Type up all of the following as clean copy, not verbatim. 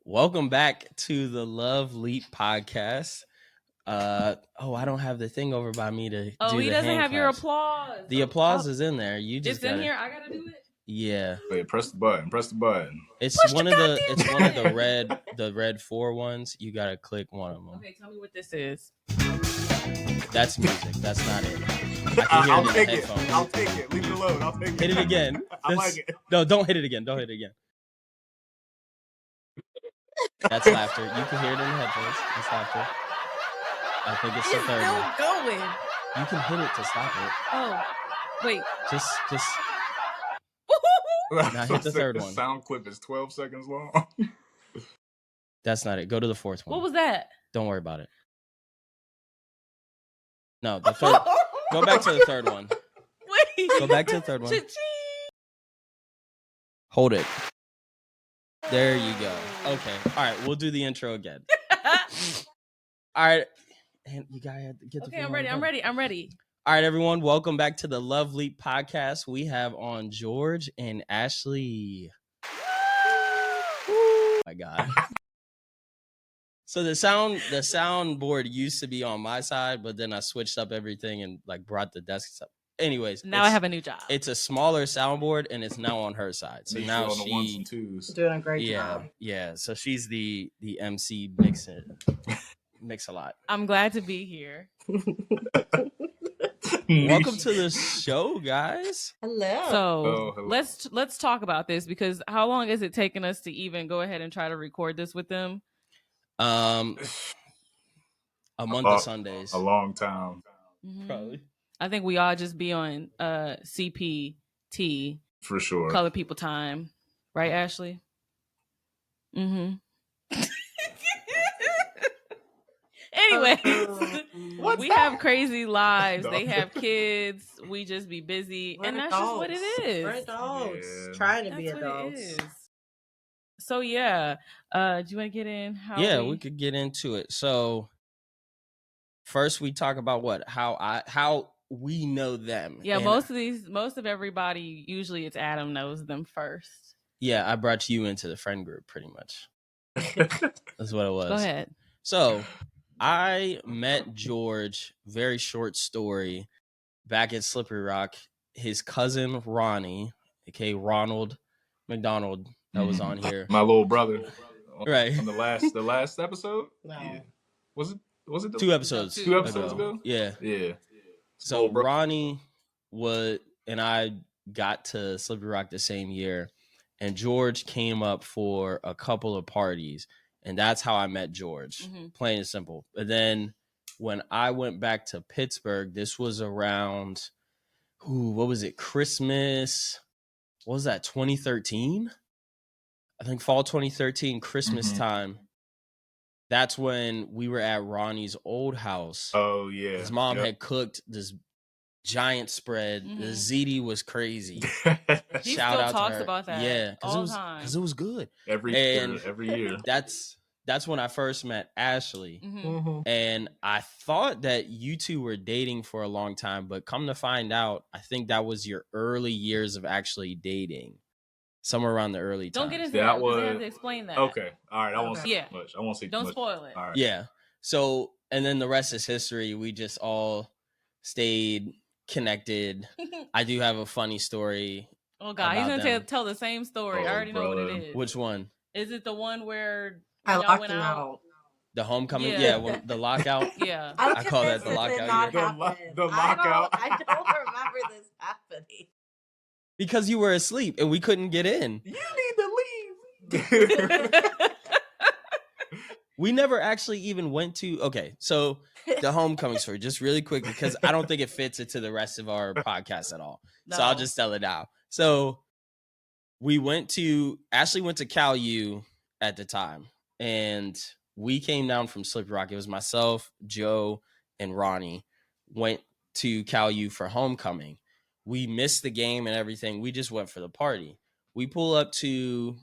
Welcome back to the Love Leep Podcast. I don't have the thing over by me to do he the doesn't hand have your claps. applause. The applause is in there. You just it's in here. I gotta do it. Yeah. Wait, press the button. It's Push one the of the goddamn it's one of the button. red 4 ones. You gotta click one of them. Okay, tell me what this is. That's music. That's not it. I'll take it. I'll take it. Leave it alone. I'll take it. Hit it again. I like it. No, don't hit it again. Don't hit it again. That's laughter. You can hear it in the headphones. That's laughter. I think it's the third still one. going. You can hit it to stop it. Oh, wait. Just now hit the third one. The sound clip is 12 seconds long. That's not it. Go to the fourth one. What was that? Don't worry about it. No, the third. Go back to the third one. Wait. Go back to the third one. Cha-ching. Hold it. There you go. Okay. All right. We'll do the intro again. All right. And you gotta get the. Okay, I'm ready. All right, everyone. Welcome back to the Love Leep Podcast. We have on George and Ashley. Oh my God. So the soundboard used to be on my side, but then I switched up everything and brought the desks up. Anyways, now I have a new job. It's a smaller soundboard and it's now on her side. So now on the ones and twos. Doing a great job. Yeah. So she's the MC mix a lot. I'm glad to be here. Welcome to the show, guys. Hello. So hello. let's talk about this, because how long is it taking us to even go ahead and try to record this with them? A month of Sundays. A long time. Mm-hmm. Probably. I think we all just be on CPT. For sure. Color people time. Right, Ashley? Mm-hmm. Anyways, we have crazy lives. No. They have kids. We just be busy. We're and that's adults. just what it is. We're adults. Yeah. Trying to That's be what adults. it is. So yeah. Do you want to get in? We could get into it. So first we talk about how we know them. Yeah, And most of everybody, usually it's Adam knows them first. yeah, I brought you into the friend group pretty much. That's what it was. Go ahead. So I met George, very short story, back at Slippery Rock. His cousin Ronnie, aka Ronald McDonald, that was on here. My little brother. Right. On the last episode? No. Yeah. Was it 2 episodes? 2 episodes ago? Yeah. Yeah. So Ronnie and I got to Slippery Rock the same year, and George came up for a couple of parties, and that's how I met George, plain and simple. But then when I went back to Pittsburgh, this was around, what was it, Christmas, what was that, 2013? I think fall 2013, Christmas time. That's when we were at Ronnie's old house. Oh, yeah. His mom had cooked this giant spread. The ziti was crazy. He Shout still out talks to her. about that. Yeah, all the time. because it was good. Every year. That's when I first met Ashley. And I thought that you two were dating for a long time, but come to find out, I think that was your early years of actually dating. Somewhere around the early times. Don't get into that. Because they have to explain that. Okay. All right. I won't say Yeah. too much. I won't say too Don't much. spoil it. All right. Yeah. So, and then the rest is history. We just all stayed connected. I do have a funny story. Oh God, he's about gonna them. tell the same story. I already know what it is. Which one? Is it the one where I y'all locked went him out? out. The homecoming? Yeah. Yeah, when, the lockout. Yeah. I call that the lockout year. The lockout. I don't remember this happening. Because you were asleep and we couldn't get in. You need to leave. We never actually even went to. Okay, so the homecoming story, just really quick, because I don't think it fits into the rest of our podcast at all. So I'll just tell it now. So Ashley went to Cal U at the time, and we came down from Slippery Rock. It was myself, Joe, and Ronnie went to Cal U for homecoming. We missed the game and everything. We just went for the party. We pull up to,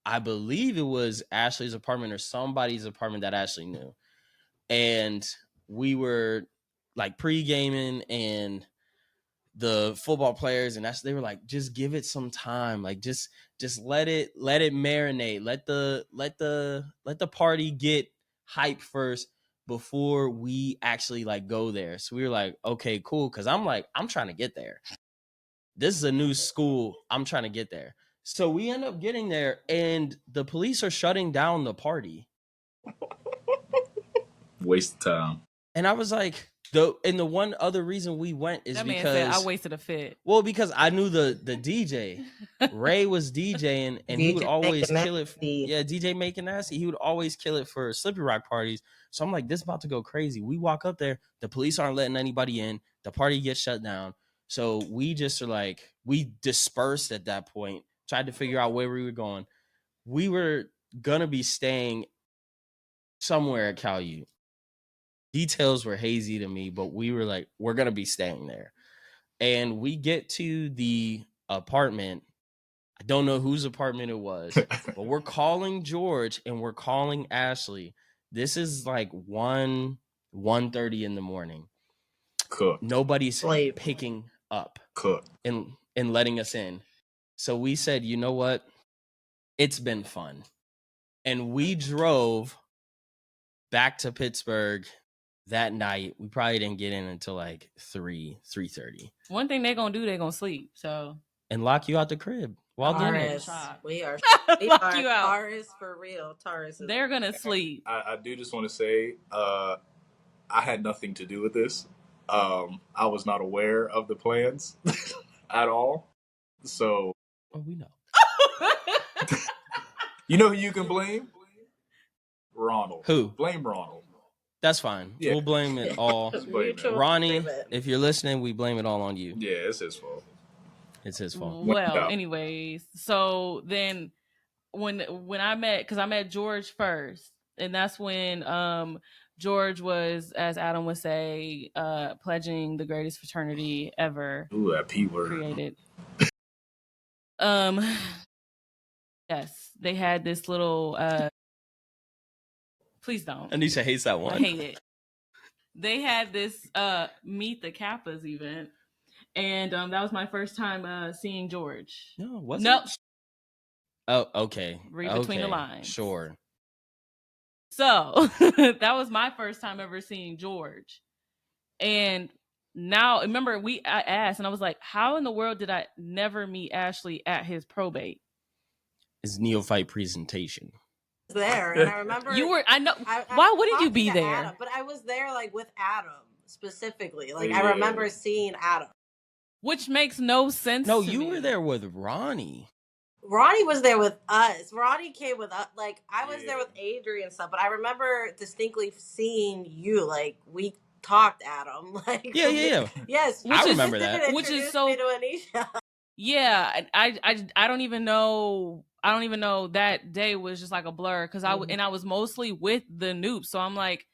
I believe it was Ashley's apartment or somebody's apartment that Ashley knew. And we were like pre-gaming, and the football players, and they were like, just give it some time, like just let it marinate, let the party get hype first before we actually like go there. So we were like, okay, cool, because I'm trying to get there. This is a new school. I'm trying to get there. So we end up getting there, and the police are shutting down the party. Waste of time. And I was like, the one other reason we went is that because man said I wasted a fit. Well, because I knew the DJ. Ray was DJing, and he would always kill it. Yeah, DJ Making Nasty. He would always kill it for Slippery Rock parties. So I'm like, this is about to go crazy. We walk up there, the police aren't letting anybody in. The party gets shut down. So we just are like, we dispersed at that point, tried to figure out where we were going. We were gonna be staying somewhere at Cal U. Details were hazy to me, but we were like, we're gonna be staying there. And we get to the apartment. I don't know whose apartment it was, but we're calling George and we're calling Ashley. This is like 1:30 in the morning. Cooked. Nobody's picking up. Cooked. And letting us in. So we said, you know what? It's been fun. And we drove back to Pittsburgh that night. We probably didn't get in until like 3:30. One thing they're gonna do, they're gonna sleep. So and lock you out the crib while doing it. We are lock you out. Taurus for real. Taurus. They're gonna sleep. I do just want to say, I had nothing to do with this. I was not aware of the plans at all. So, we know. You know who you can blame? Ronald. Who? Blame Ronald. That's fine. Yeah. We'll blame it all. Ronnie, if you're listening, we blame it all on you. Yeah, it's his fault. It's his fault. Well, anyways, so then when I met, because I met George first, and that's when George was, as Adam would say, pledging the greatest fraternity ever. Ooh, that P word. Created. Yes, they had this little please don't. Anisha hates that one. I hate it. They had this Meet the Kappas event, and that was my first time seeing George. No, what's no. It? Oh, okay. Read between the lines. Sure. So that was my first time ever seeing George. And now, remember, I asked, and I was like, how in the world did I never meet Ashley at his probate? His neophyte presentation. There, and I remember you were. I know. Why wouldn't you be there? Adam, but I was there, like with Adam specifically. Like I remember seeing Adam, which makes no sense. No, to you me. were there with Ronnie. Ronnie was there with us. Ronnie came with us. Like I was there with Adrian and stuff, but I remember distinctly seeing you. Like we talked, Adam. Like yeah. Yes, I remember that. Which is so. Yeah, I don't even know. I don't even know, that day was just like a blur because I was mostly with the Noob, so I'm like,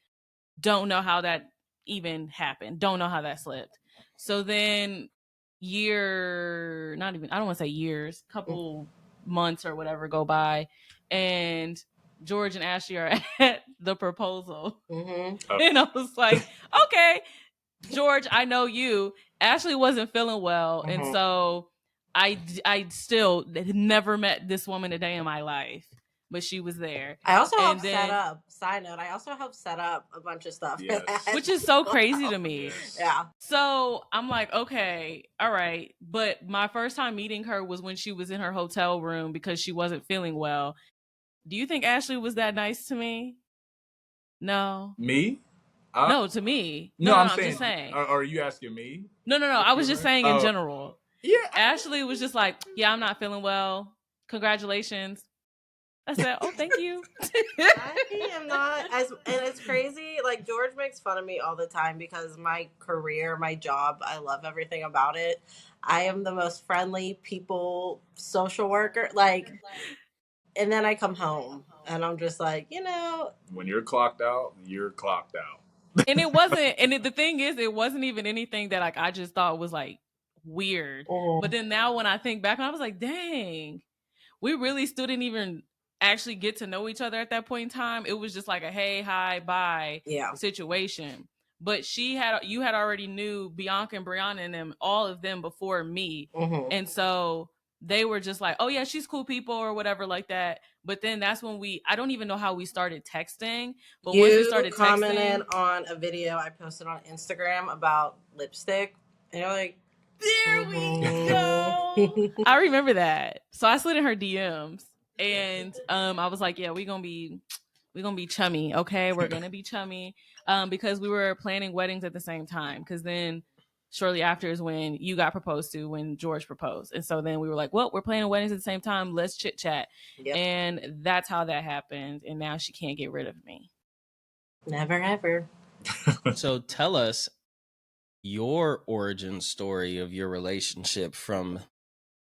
don't know how that even happened. Don't know how that slipped. So then I don't want to say years, couple months or whatever go by, and George and Ashley are at the proposal. Mm-hmm. And I was like, okay, George, I know you. Ashley wasn't feeling well, and so I still never met this woman a day in my life, but she was there. I also helped set up. Side note, I also helped set up a bunch of stuff, which is so crazy to me. Yeah. So I'm like, okay, all right. But my first time meeting her was when she was in her hotel room because she wasn't feeling well. Do you think Ashley was that nice to me? No. Me? No, to me. No, I'm saying, just saying. Are you asking me? No. I was just saying in general. Yeah. Ashley was just like, yeah, I'm not feeling well. Congratulations. I said, oh, thank you. I am not and it's crazy. Like George makes fun of me all the time because my career, my job, I love everything about it. I am the most friendly social worker. Like, and then I come home and I'm just like, when you're clocked out, you're clocked out. And it wasn't, the thing is, it wasn't even anything that like I just thought was like weird. But then now when I think back, I was like, dang, we really still didn't even actually get to know each other at that point in time. It was just like a hey, hi, bye situation. but you had already knew Bianca and Brianna and them, all of them before me. Mm-hmm. And so they were just like, oh yeah, she's cool people or whatever like that. But then that's when I don't even know how we started texting, but once we started commented texting on a video I posted on Instagram about lipstick, and you're like, there we go. I remember that. So I slid in her DMs and I was like, yeah, we're gonna be chummy, okay? We're gonna be chummy. Because we were planning weddings at the same time. Because then shortly after is when you got proposed to, when George proposed. And so then we were like, well, we're planning weddings at the same time. Let's chit chat. Yep. And that's how that happened. And now she can't get rid of me. Never ever. So tell us your origin story of your relationship from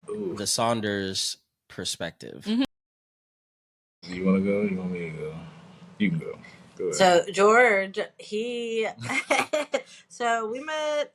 the Saunders perspective. Mm-hmm. You want to go? You want me to go? You can go. Go ahead. So George, so we met.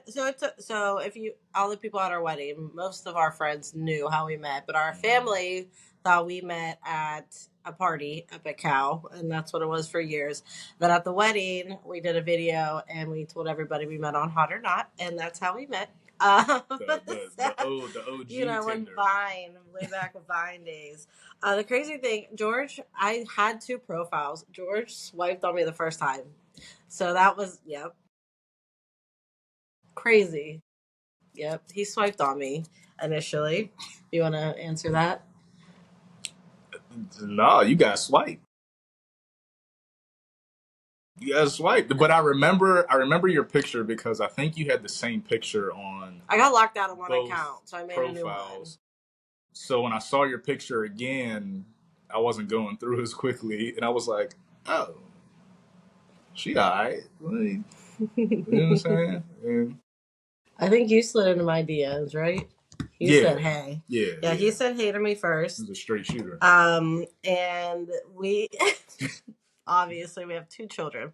So if all the people at our wedding, most of our friends knew how we met, but our family thought we met at a party up at Cal, and that's what it was for years. Then at the wedding, we did a video and we told everybody we met on Hot or Not, and that's how we met. The OG, you know, when Vine, way back with Vine days. The crazy thing, George, I had 2 profiles. George swiped on me the first time, so that was crazy. Yep, he swiped on me initially. You want to answer that? No, you got swiped. But I remember your picture because I think you had the same picture on. I got locked out of one account, so I made a new one. So when I saw your picture again, I wasn't going through as quickly, and I was like, "Oh, she alright." You know what I'm saying? And I think you slid into my DMs, right? You said hey. Yeah. He said hey to me first. He's a straight shooter. And we. Obviously, we have 2 children.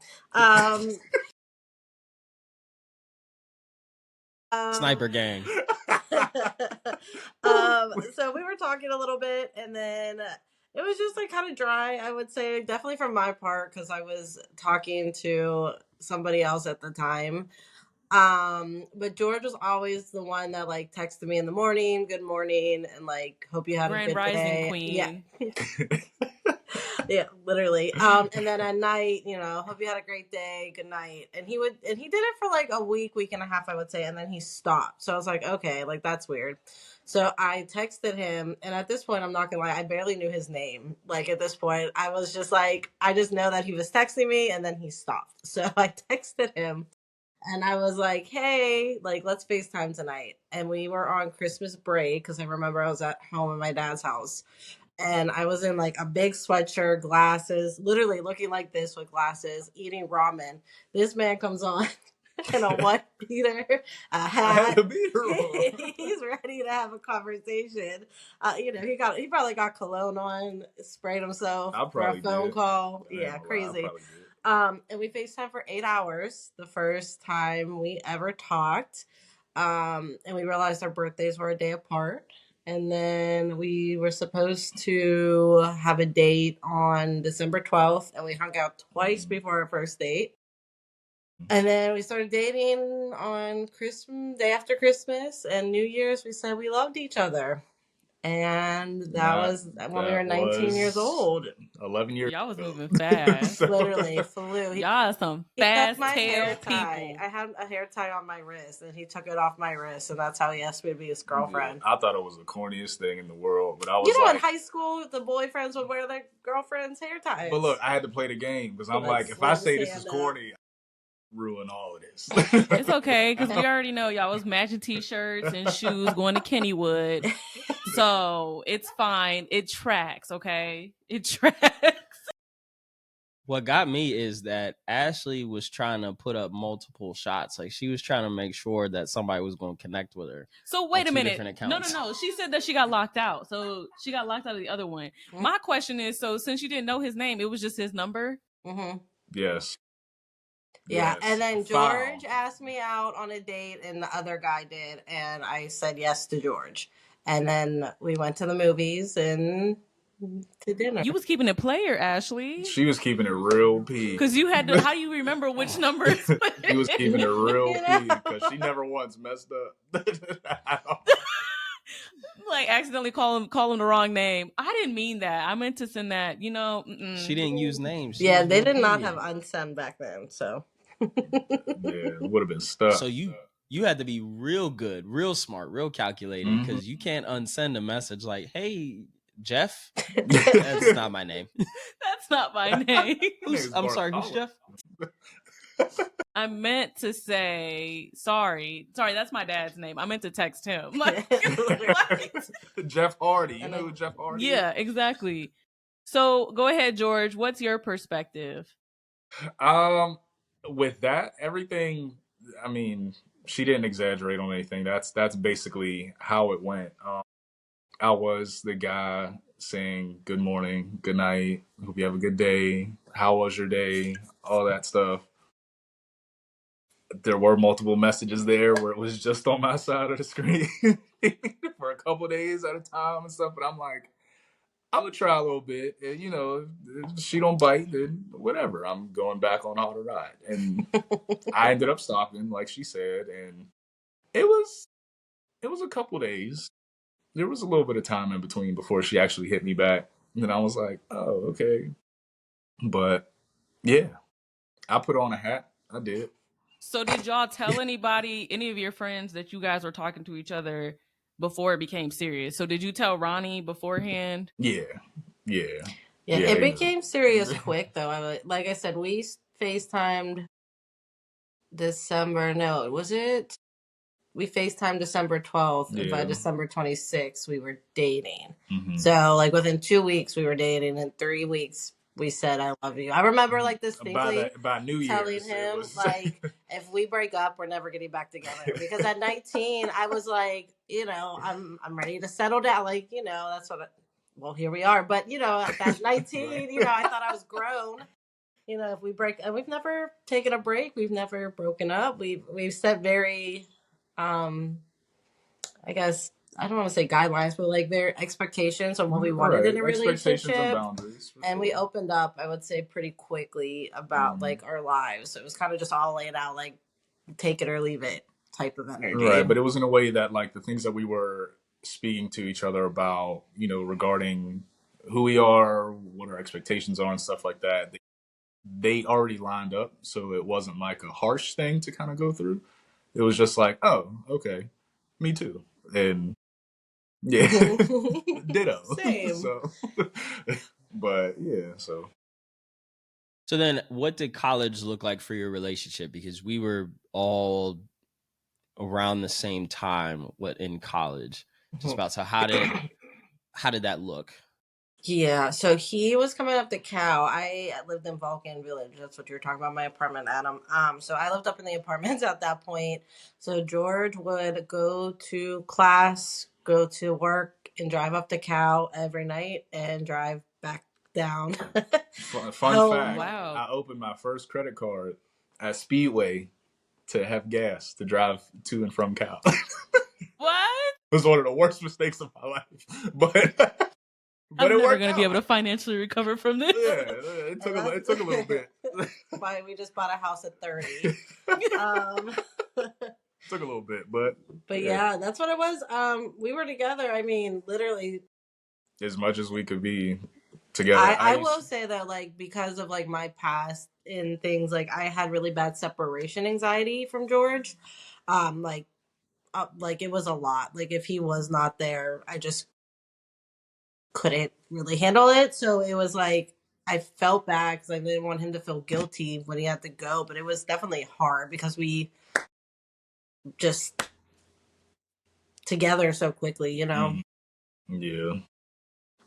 Sniper gang. So we were talking a little bit, and then it was just like kind of dry, I would say. Definitely from my part, because I was talking to somebody else at the time. But George was always the one that like texted me in the morning, good morning, and like hope you had a good day. Queen. Yeah. Yeah, literally. And then at night, you know, hope you had a great day, good night. And he did it for like a week and a half, I would say, and then he stopped. So I was like, okay, like that's weird. So I texted him, and at this point, I'm not gonna lie, I barely knew his name. Like at this point, I was just like, I just know that he was texting me, and then he stopped. So I texted him. And I was like, hey, like, let's FaceTime tonight. And we were on Christmas break because I remember I was at home in my dad's house. And I was in like a big sweatshirt, glasses, literally looking like this with glasses, eating ramen. This man comes on in a white beater, a hat. He's ready to have a conversation. You know, he probably got cologne on, sprayed himself for a phone call. Yeah, crazy. And we FaceTime for 8 hours the first time we ever talked. And we realized our birthdays were a day apart. And then we were supposed to have a date on December 12th, and we hung out twice before our first date. And then we started dating on day after Christmas, and New Year's we said we loved each other. And that was when we were 19 years old. 11 years. Y'all was moving fast. Literally flew. Y'all some fast tail people. I had a hair tie on my wrist, and he took it off my wrist, and that's how he asked me to be his girlfriend. I thought it was the corniest thing in the world, but I was in high school, the boyfriends would wear their girlfriend's hair ties. But look, I had to play the game because I'm like, if I say this is corny, ruin all of this. It's okay because we already know y'all was matching t-shirts and shoes going to Kennywood, so it's fine. It tracks, okay? It tracks. What got me is that Ashley was trying to put up multiple shots. Like she was trying to make sure that somebody was going to connect with her. So wait a minute. No. She said that she got locked out. So she got locked out of the other one. Mm-hmm. My question is, so since you didn't know his name, it was just his number? Mm-hmm. Yes. Yeah, and then George asked me out on a date, and the other guy did, and I said yes to George. And then we went to the movies, and to dinner. You was keeping it player, Ashley. She was keeping it real P. Because you had to. How do you remember which numbers? She was keeping it real P because she never once messed up. Like accidentally call him the wrong name. I didn't mean that. I meant to send that. She didn't use names. Yeah, they did not have unsend back then, so yeah, it would have been stuck. So you had to be real good, real smart, real calculated, because you can't unsend a message like, "Hey, Jeff." That's not my name. That's not my name. I'm sorry, who's Jeff? I meant to say sorry. That's my dad's name. I meant to text him. Like, Jeff Hardy. You know who Jeff Hardy? Yeah, exactly. So go ahead, George. What's your perspective? With that, everything. I mean, she didn't exaggerate on anything. That's basically how it went. I was the guy saying good morning, good night, hope you have a good day, how was your day, all that stuff. There were multiple messages there where it was just on my side of the screen for a couple days at a time and stuff. But I'm like, I'm gonna try a little bit, and if she don't bite, then whatever. I'm going back on how to ride, and I ended up stopping, like she said, and it was a couple days. There was a little bit of time in between before she actually hit me back, and then I was like, oh, okay. But yeah, I put on a hat. I did. So did y'all tell anybody, any of your friends, that you guys were talking to each other before it became serious? So did you tell Ronnie beforehand? Yeah. It became serious quick, though. Like I said, we FaceTimed December. No, was it? We FaceTimed December 12th, and by December 26th, we were dating. Mm-hmm. So, like, within 2 weeks, we were dating. In 3 weeks, we said, I love you. I remember, like, distinctly by New Year's, telling him, like, if we break up, we're never getting back together. Because at 19, I was like, I'm ready to settle down. Like, that's well, here we are. But, at 19, I thought I was grown. If we break, and we've never taken a break. We've never broken up. We've set very... I guess I don't want to say guidelines, but like their expectations on what we wanted in a relationship. And boundaries. And we opened up, I would say, pretty quickly about like our lives. So it was kind of just all laid out, like take it or leave it type of energy. Right, but it was in a way that like the things that we were speaking to each other about, regarding who we are, what our expectations are, and stuff like that. They already lined up, so it wasn't like a harsh thing to kind of go through. It was just like, oh, okay, me too, and yeah, ditto. Same. So, but yeah, so. So then, what did college look like for your relationship? Because we were all around the same time, in college, just about. So how did that look? Yeah, so he was coming up to Cal. I lived in Vulcan Village. That's what you were talking about, my apartment, Adam. So I lived up in the apartments at that point. So George would go to class, go to work, and drive up to Cal every night and drive back down. Fun fact, wow. I opened my first credit card at Speedway to have gas to drive to and from Cal. What? It was one of the worst mistakes of my life. But I'm never going to be able to financially recover from this. Yeah, it took a little bit. Why we just bought a house at 30. Took a little bit, but yeah, that's what it was. We were together. I mean, literally as much as we could be together. I will say that, like, because of like my past in things, like I had really bad separation anxiety from George. Like it was a lot. Like if he was not there, I just couldn't really handle it. So it was like I felt bad because I didn't want him to feel guilty when he had to go, but it was definitely hard because we just together so quickly, Yeah.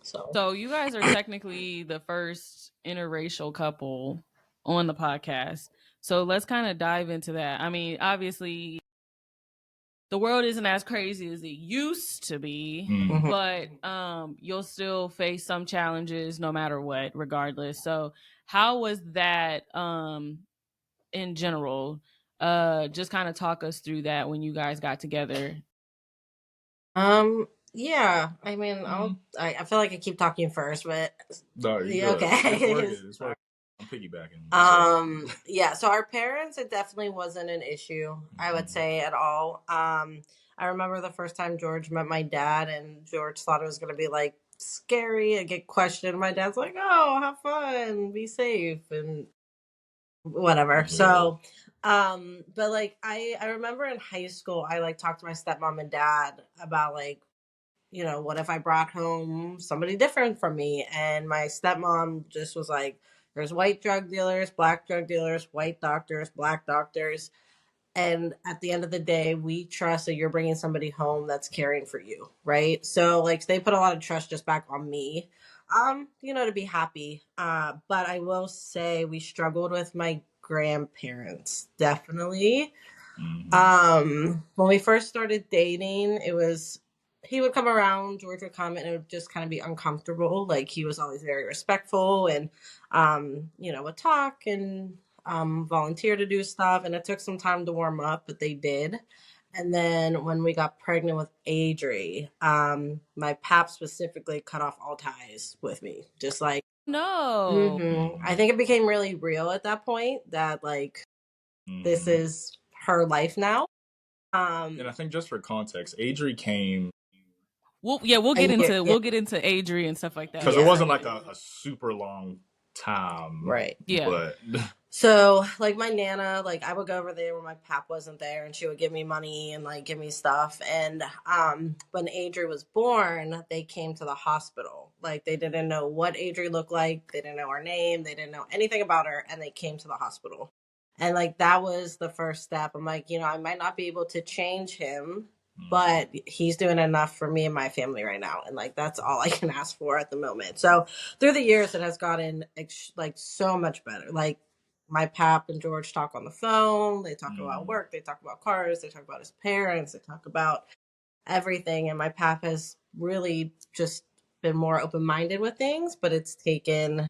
So you guys are technically the first interracial couple on the podcast. So let's kind of dive into that. I mean, obviously the world isn't as crazy as it used to be, but you'll still face some challenges no matter what, regardless. So how was that in general? Just kind of talk us through that when you guys got together. Yeah, I mean, I feel like I keep talking first, but No, you yeah, good. okay. It's working. It's working. I'm piggybacking. Yeah, so our parents, it definitely wasn't an issue, I would say, at all. I remember the first time George met my dad, and George thought it was going to be like scary and get questioned. My dad's like, "Oh, have fun, be safe," and whatever. Yeah. So, but like I remember in high school, I like talked to my stepmom and dad about like, what if I brought home somebody different from me? And my stepmom just was like, there's white drug dealers, black drug dealers, white doctors, black doctors. And at the end of the day, we trust that you're bringing somebody home that's caring for you, right? So like they put a lot of trust just back on me, to be happy. But I will say we struggled with my grandparents, definitely. When we first started dating, he would come around, George would come, and it would just kind of be uncomfortable. Like he was always very respectful and would talk and volunteer to do stuff, and it took some time to warm up, but they did. And then when we got pregnant with Adri, my pap specifically cut off all ties with me. Just like no. I think it became really real at that point that like this is her life now. And I think just for context, Adri came. We'll get into Adri and stuff like that because it wasn't like a super long time, right? Yeah, but so like my nana, like I would go over there when my pap wasn't there, and she would give me money and like give me stuff. And when Adri was born, they came to the hospital. Like they didn't know what Adri looked like, they didn't know her name, they didn't know anything about her, and they came to the hospital. And like that was the first step. I'm like, I might not be able to change him, but he's doing enough for me and my family right now, and like that's all I can ask for at the moment. So through the years, it has gotten like so much better. Like my pap and George talk on the phone. They talk about work. They talk about cars. They talk about his parents. They talk about everything. And my pap has really just been more open-minded with things, but it's taken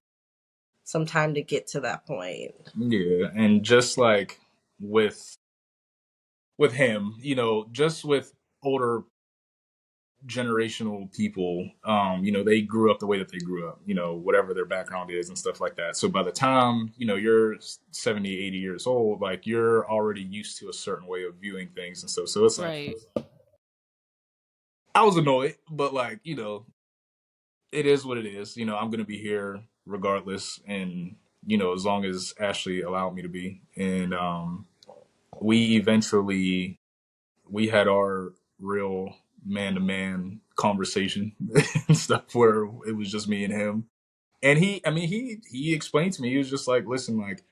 some time to get to that point. Yeah, and just like with him, just with older generational people, they grew up the way that they grew up, whatever their background is and stuff like that. So by the time, you're 70, 80 years old, like you're already used to a certain way of viewing things and stuff. So it's right. Like, I was annoyed, but like, it is what it is. I'm going to be here regardless. And, as long as Ashley allowed me to be. And we had our real man-to-man conversation and stuff where it was just me and him. And he explained to me, he was just like, listen, like,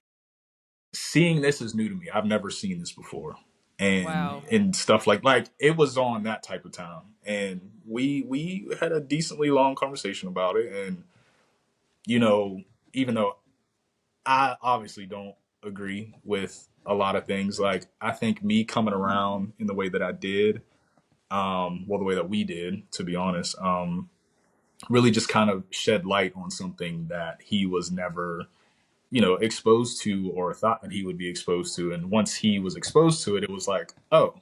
seeing this is new to me. I've never seen this before. And stuff like it was on that type of time. And we had a decently long conversation about it. And, even though I obviously don't agree with a lot of things, like I think me coming around in the way that I did, the way that we did, to be honest, really just kind of shed light on something that he was never, exposed to or thought that he would be exposed to. And once he was exposed to it, it was like, oh,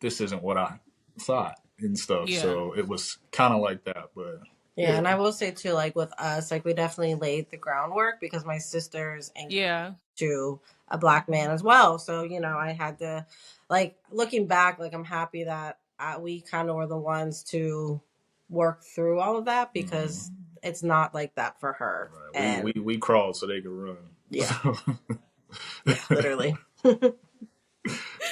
this isn't what I thought and stuff. Yeah. So it was kind of like that, but yeah. And I will say too, like with us, like we definitely laid the groundwork because my sister's engaged to a black man as well. So, I had to, like, looking back, like I'm happy that we kind of were the ones to work through all of that because it's not like that for her. Right. And we crawled so they could run. Yeah. Yeah, literally. But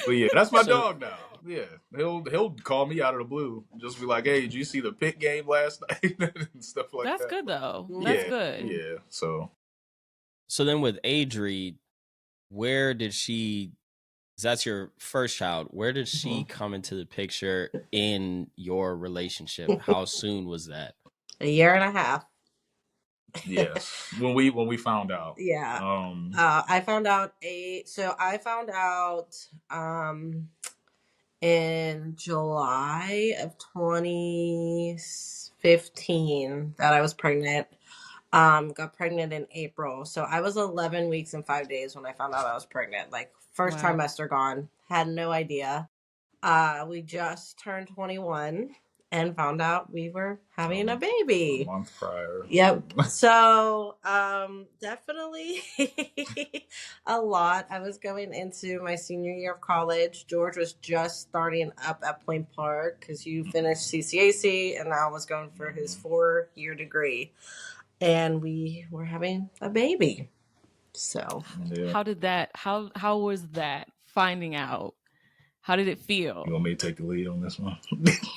yeah, that's my dog now. Yeah, he'll call me out of the blue, just be like, "Hey, did you see the pit game last night?" and stuff like that. That's good though. That's good. Yeah. So then with Adri, where did she? That's your first child. Where did she come into the picture in your relationship? How soon was that? 1.5 years. Yes, when we found out. Yeah. I found out in July of 2015 that I was pregnant. Got pregnant in April. So I was 11 weeks and 5 days when I found out I was pregnant. Like first trimester gone. Had no idea. We just turned 21 and found out we were having a baby a month prior. Yep. So definitely a lot. I was going into my senior year of college. George was just starting up at Point Park because you finished CCAC and now was going for his 4-year degree. And we were having a baby. So how was that finding out? How did it feel? You want me to take the lead on this one?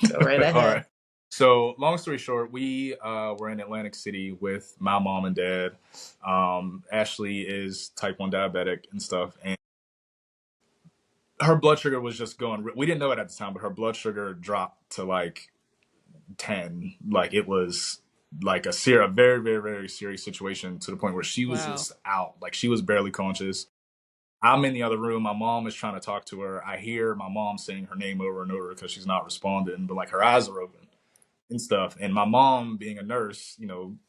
Go right ahead. All right. So long story short, we were in Atlantic City with my mom and dad. Ashley is type 1 diabetic and stuff. And her blood sugar was just going, we didn't know it at the time, but her blood sugar dropped to like 10. Like it was like a very, very, very serious situation to the point where she was just out. Like she was barely conscious. I'm in the other room. My mom is trying to talk to her. I hear my mom saying her name over and over because she's not responding, but like her eyes are open and stuff. And my mom, being a nurse,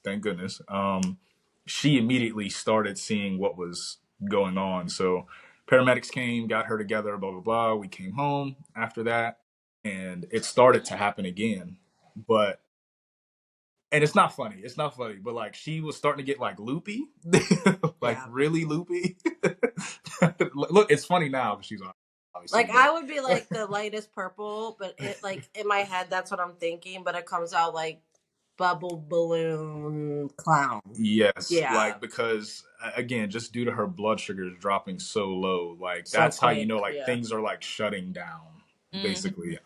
thank goodness, she immediately started seeing what was going on. So paramedics came, got her together, blah, blah, blah. We came home after that and it started to happen again. And it's not funny. It's not funny, but like she was starting to get like loopy, really loopy. Look, it's funny now because she's obviously. Like I would be like the lightest purple, but it like in my head that's what I'm thinking, but it comes out like bubble balloon clown. Yes, like because again, just due to her blood sugars dropping so low, like so that's quick, how you know like things are like shutting down, basically.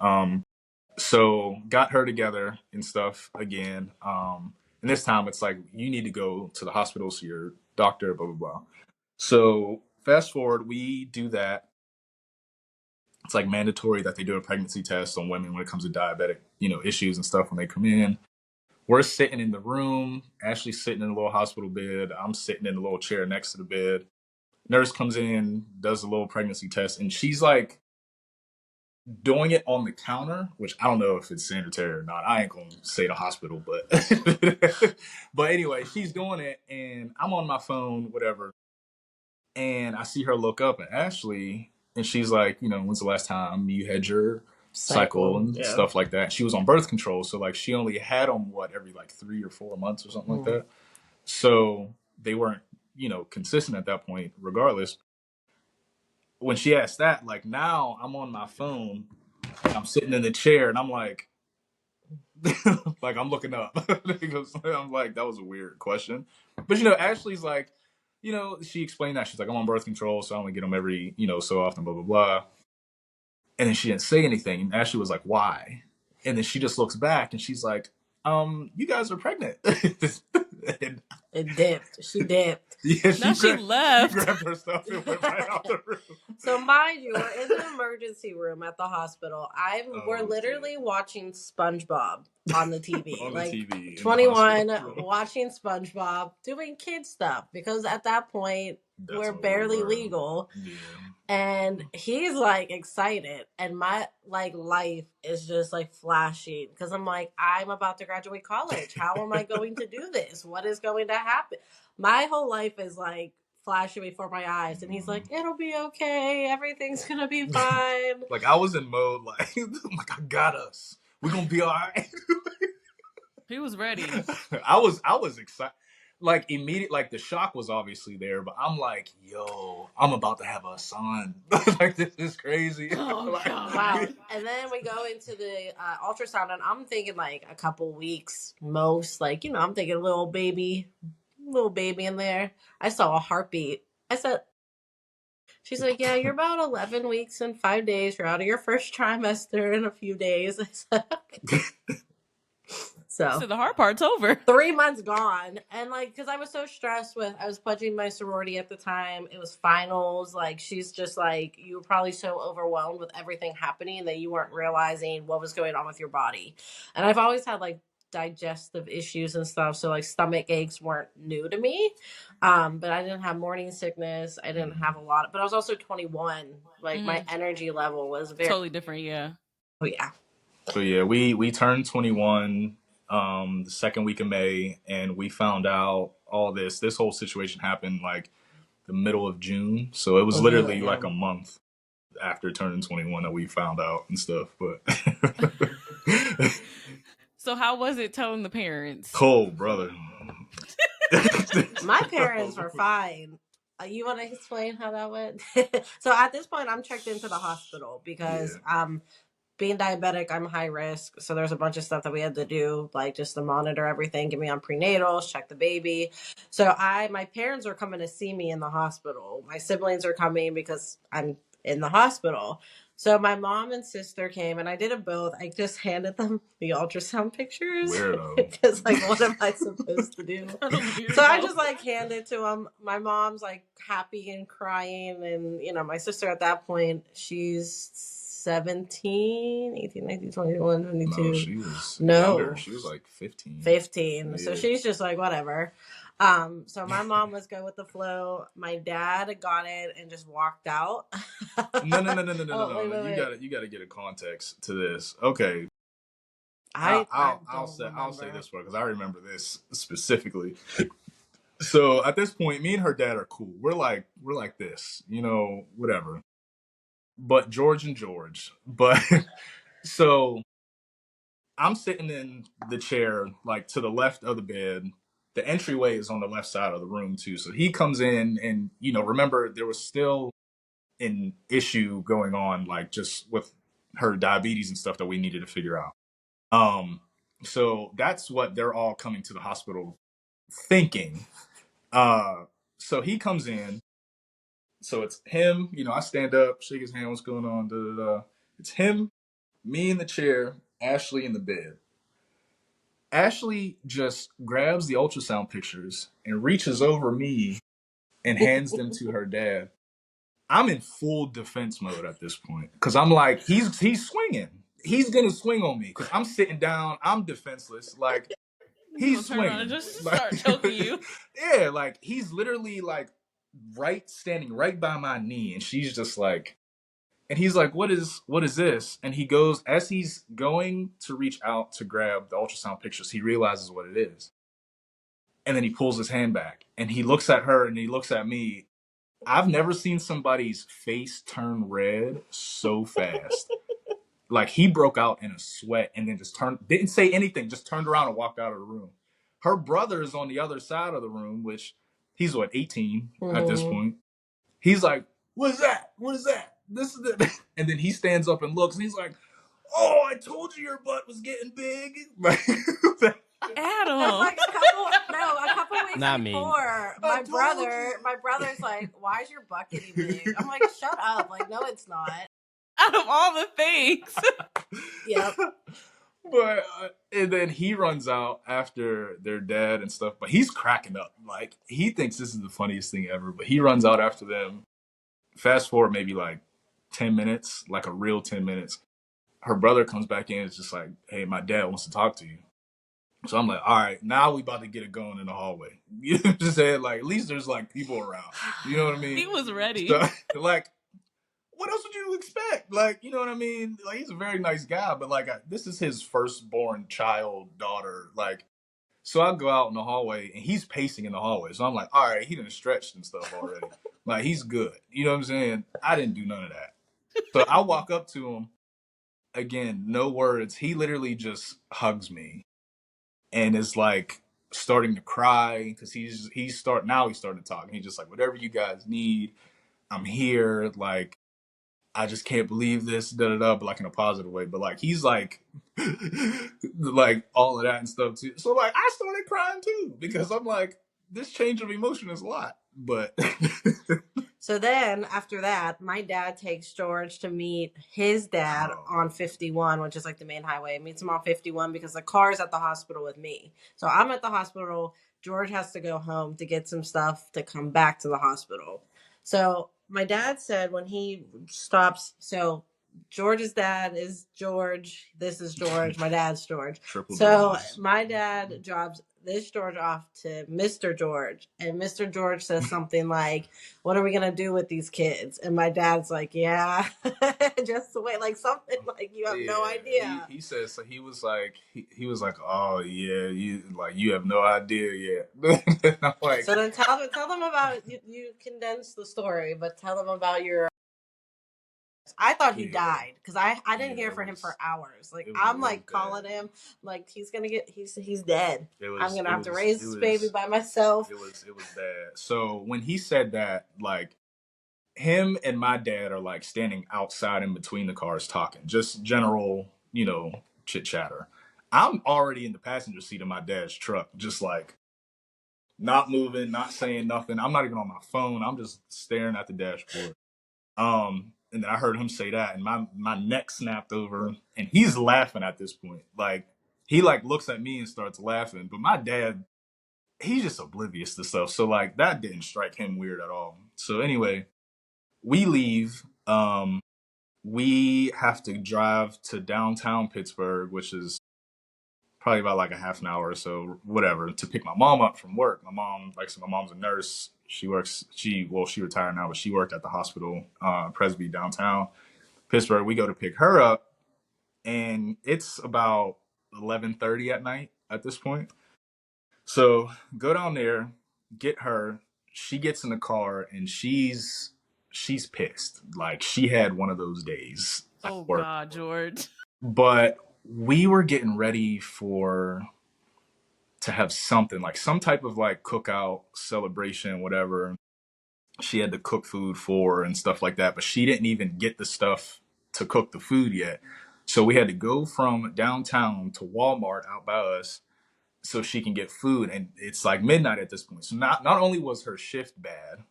So got her together and stuff again. And this time it's like, you need to go to the hospital, see your doctor, blah, blah, blah. So fast forward, we do that. It's like mandatory that they do a pregnancy test on women when it comes to diabetic, issues and stuff when they come in. We're sitting in the room, Ashley's sitting in a little hospital bed. I'm sitting in a little chair next to the bed. Nurse comes in, does a little pregnancy test, and she's like, doing it on the counter, which I don't know if it's sanitary or not. I ain't gonna say the hospital, but but anyway, she's doing it and I'm on my phone, whatever. And I see her look up at Ashley and she's like, when's the last time you had your cycle and stuff like that? She was on birth control. So like she only had them every like 3 or 4 months or something like that. So they weren't, consistent at that point, regardless. When she asked that, like now I'm on my phone and I'm sitting in the chair and I'm like, like I'm looking up. I'm like, that was a weird question. But Ashley's like, she explained that. She's like, I'm on birth control, so I only get them every, so often, blah, blah, blah. And then she didn't say anything. And Ashley was like, why? And then she just looks back and she's like, you guys are pregnant. And it dipped. She dipped. Yeah, she left. She grabbed her stuff and went right out the room. So mind you, we're in the emergency room at the hospital. We're literally watching SpongeBob on the TV. On like the TV, 21, watching SpongeBob, doing kid stuff. Because at that point, we're barely legal. Yeah. And he's like excited. And my life is just like flashing. Because I'm like, I'm about to graduate college. How am I going to do this? What is going to happen? My whole life is like flashing before my eyes. And he's like, it'll be okay. Everything's going to be fine. Like I was in mode like I got us. We're going to be all right. He was ready. I was excited. Like immediate, like the shock was obviously there, but I'm like, yo, I'm about to have a son. Like this is crazy. Oh, like, wow. And then we go into the ultrasound, and I'm thinking like a couple weeks most. Like I'm thinking little baby in there. I saw a heartbeat. I said, she's like, yeah, you're about 11 weeks and 5 days. You're out of your first trimester in a few days. I said, okay. So the hard part's over. 3 months gone. And because I was so stressed I was pledging my sorority at the time. It was finals. She's just like, you were probably so overwhelmed with everything happening that you weren't realizing what was going on with your body. And I've always had digestive issues and stuff. So stomach aches weren't new to me. But I didn't have morning sickness. I didn't have a lot. But I was also 21. My energy level was very totally different. Yeah. Oh yeah. So yeah, we turned 21 the second week of May, and we found out all this whole situation happened the middle of June. So it was literally a month after turning 21 that we found out and stuff. But So how was it telling the parents? Cold, brother. My parents were fine. You want to explain how that went? So at this point, I'm checked into the hospital because being diabetic, I'm high risk. So there's a bunch of stuff that we had to do, like just to monitor everything, get me on prenatals, check the baby. So my parents are coming to see me in the hospital. My siblings are coming because I'm in the hospital. So my mom and sister came, and I did them both. I just handed them the ultrasound pictures. Weirdo. Because like, what am I supposed to do? So I just like handed to them. My mom's like happy and crying, and my sister at that point, she's 17, 18, 19, 21, 22. No, she was younger. She was like 15. 15. Yeah. So she's just like, whatever. So my mom was good with the flow. My dad got it and just walked out. No. Wait. You gotta get a context to this. Okay. I'll say this one because I remember this specifically. So at this point, me and her dad are cool. We're like this, whatever. But George. But so I'm sitting in the chair, like to the left of the bed. The entryway is on the left side of the room too. So he comes in and, remember there was still an issue going on, like just with her diabetes and stuff that we needed to figure out. So that's what they're all coming to the hospital thinking. So he comes in. So it's him, I stand up, shake his hand, what's going on? Da, da, da. It's him, me in the chair, Ashley in the bed. Ashley just grabs the ultrasound pictures and reaches over me and hands them to her dad. I'm in full defense mode at this point because I'm like, he's swinging. He's going to swing on me because I'm sitting down. I'm defenseless. Like, he's swinging. And just start choking you. Yeah, like, he's literally like standing right by my knee. And she's just like, and he's like, what is this? And he goes, as he's going to reach out to grab the ultrasound pictures, he realizes what it is. And then he pulls his hand back and he looks at her and he looks at me. I've never seen somebody's face turn red so fast. Like, he broke out in a sweat and then just didn't say anything, just turned around and walked out of the room. Her brother is on the other side of the room, which he's 18 at this point. He's like, what is that? What is that? This is it. And then he stands up and looks and he's like, oh, I told you your butt was getting big. Adam. Like a couple weeks Not before, my brother's like, why is your butt getting big? I'm like, shut up. Like, no, it's not. Out of all the things. Yep. But and then he runs out after their dad and stuff, but he's cracking up. Like, he thinks this is the funniest thing ever, but he runs out after them. Fast forward maybe like 10 minutes, like a real 10 minutes. Her brother comes back in and is just like, hey, my dad wants to talk to you. So I'm like, all right, now we about to get it going in the hallway. You know what I'm saying? Like, at least there's like people around. You know what I mean? He was ready. So, like, what else would you expect? Like, you know what I mean? Like, he's a very nice guy, but like, this is his firstborn child, daughter. Like, so I go out in the hallway and he's pacing in the hallway. So I'm like, all right, he done stretched and stuff already. Like, he's good. You know what I'm saying? I didn't do none of that. So I walk up to him. Again, no words. He literally just hugs me and is like starting to cry because he's starting talking. He's just like, whatever you guys need, I'm here. Like, I just can't believe this, but like in a positive way. But like, he's like, like all of that and stuff too. So like, I started crying too because I'm like, this change of emotion is a lot. But so then after that, my dad takes George to meet his dad on 51, which is like the main highway. Meets him on 51 because the car's at the hospital with me. So I'm at the hospital. George has to go home to get some stuff to come back to the hospital. So my dad said when he stops, so George's dad is George. This is George. My dad's George. So my dad drops this George off to Mr. George. And Mr. George says something like, what are we going to do with these kids? And my dad's like, yeah, just the way, like something like you have no idea. He says, so he was like, oh yeah, you have no idea yet. Like, so then tell them about, you condensed the story, but tell them about your I thought he died because I didn't hear from him for hours. Like I'm like calling him, like he's dead. I'm gonna have to raise this baby by myself. It was bad. So when he said that, like him and my dad are like standing outside in between the cars talking, just general, chit chatter. I'm already in the passenger seat of my dad's truck, just like not moving, not saying nothing. I'm not even on my phone. I'm just staring at the dashboard. And then I heard him say that, and my neck snapped over, and he's laughing at this point. Like he like looks at me and starts laughing, but my dad, he's just oblivious to stuff. So like that didn't strike him weird at all. So anyway, we leave. We have to drive to downtown Pittsburgh, which is probably about like a half an hour or so, whatever, to pick my mom up from work. My mom, like I said, my mom's a nurse. She retired now, but she worked at the hospital, Presby downtown Pittsburgh. We go to pick her up, and it's about 11:30 at night at this point. So go down there, get her. She gets in the car, and she's pissed. Like she had one of those days. Oh God, George. But we were getting ready to have something, like some type of like cookout celebration, whatever. She had to cook food for and stuff like that, but she didn't even get the stuff to cook the food yet. So we had to go from downtown to Walmart out by us so she can get food. And it's like midnight at this point. So not only was her shift bad,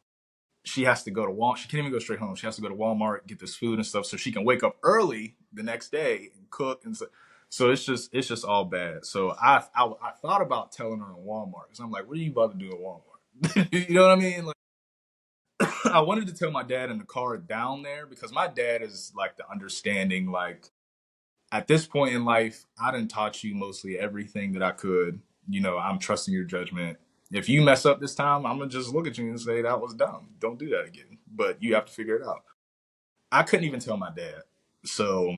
she has to go to Walmart. She can't even go straight home. She has to go to Walmart, get this food and stuff so she can wake up early the next day and cook and stuff. So it's just all bad. So I thought about telling her in Walmart because I'm like, what are you about to do at Walmart? You know what I mean? Like, I wanted to tell my dad in the car down there because my dad is like the understanding, like at this point in life, I done taught you mostly everything that I could. I'm trusting your judgment. If you mess up this time, I'm going to just look at you and say that was dumb. Don't do that again. But you have to figure it out. I couldn't even tell my dad. So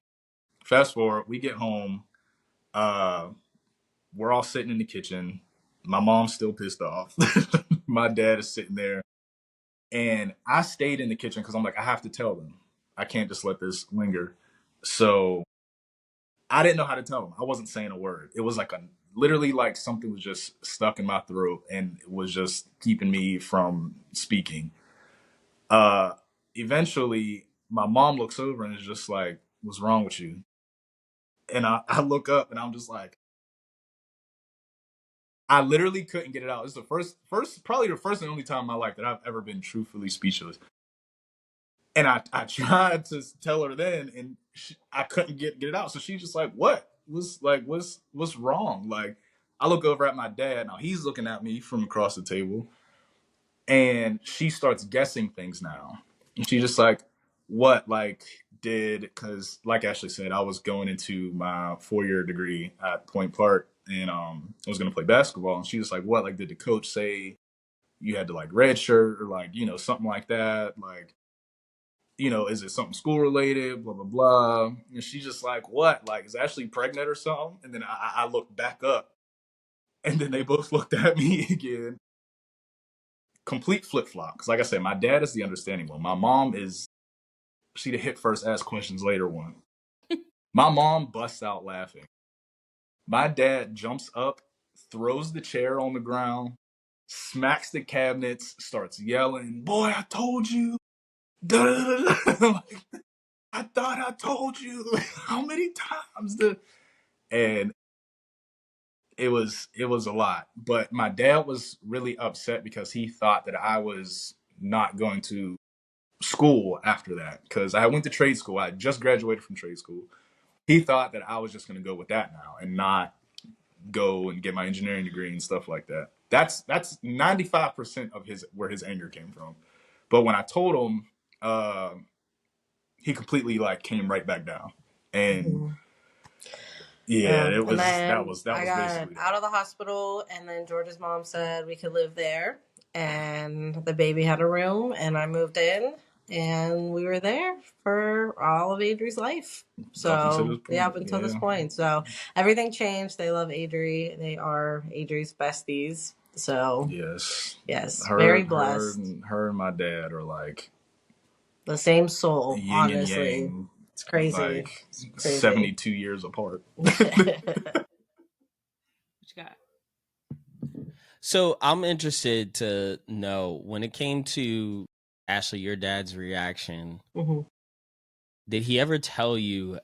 fast forward, we get home. We're all sitting in the kitchen. My mom's still pissed off. My dad is sitting there. And I stayed in the kitchen because I'm like, I have to tell them. I can't just let this linger. So I didn't know how to tell them. I wasn't saying a word. It was like literally like something was just stuck in my throat and it was just keeping me from speaking. Eventually, my mom looks over and is just like, what's wrong with you? And I look up and I'm just like, I literally couldn't get it out. It's the probably the first and only time in my life that I've ever been truthfully speechless. And I tried to tell her then, and I couldn't get it out. So she's just like, "What? What's wrong?" Like, I look over at my dad. Now he's looking at me from across the table, and she starts guessing things now. And she's just like, "What? Like, because like Ashley said, I was going into my 4-year degree at Point Park, and I was going to play basketball. And she's just like, "What? Like, did the coach say you had to like redshirt or like something like that? Like." Is it something school related, blah, blah, blah. And she's just like, what? Like, is Ashley pregnant or something? And then I looked back up and then they both looked at me again. Complete flip flop. Because like I said, my dad is the understanding one. My mom is, she the hit first, ask questions later one. My mom busts out laughing. My dad jumps up, throws the chair on the ground, smacks the cabinets, starts yelling, boy, I told you. Like, I thought I told you how many times and it was a lot. But my dad was really upset because he thought that I was not going to school after that because I went to trade school. I just graduated from trade school. He thought that I was just going to go with that now and not go and get my engineering degree and stuff like that. That's 95% of where his anger came from. But when I told him, he completely like came right back down. And it was that was I got basically out of the hospital, and then George's mom said we could live there, and the baby had a room, and I moved in, and we were there for all of Adri's life. So up until this point. So everything changed. They love Adri. They are Adri's besties. So yes, very blessed. Her and my dad are like The same soul, yin honestly. and yang. It's crazy. Like It's crazy. 72 years apart. What you got? So I'm interested to know, when it came to Ashley, your dad's reaction, did he ever tell you,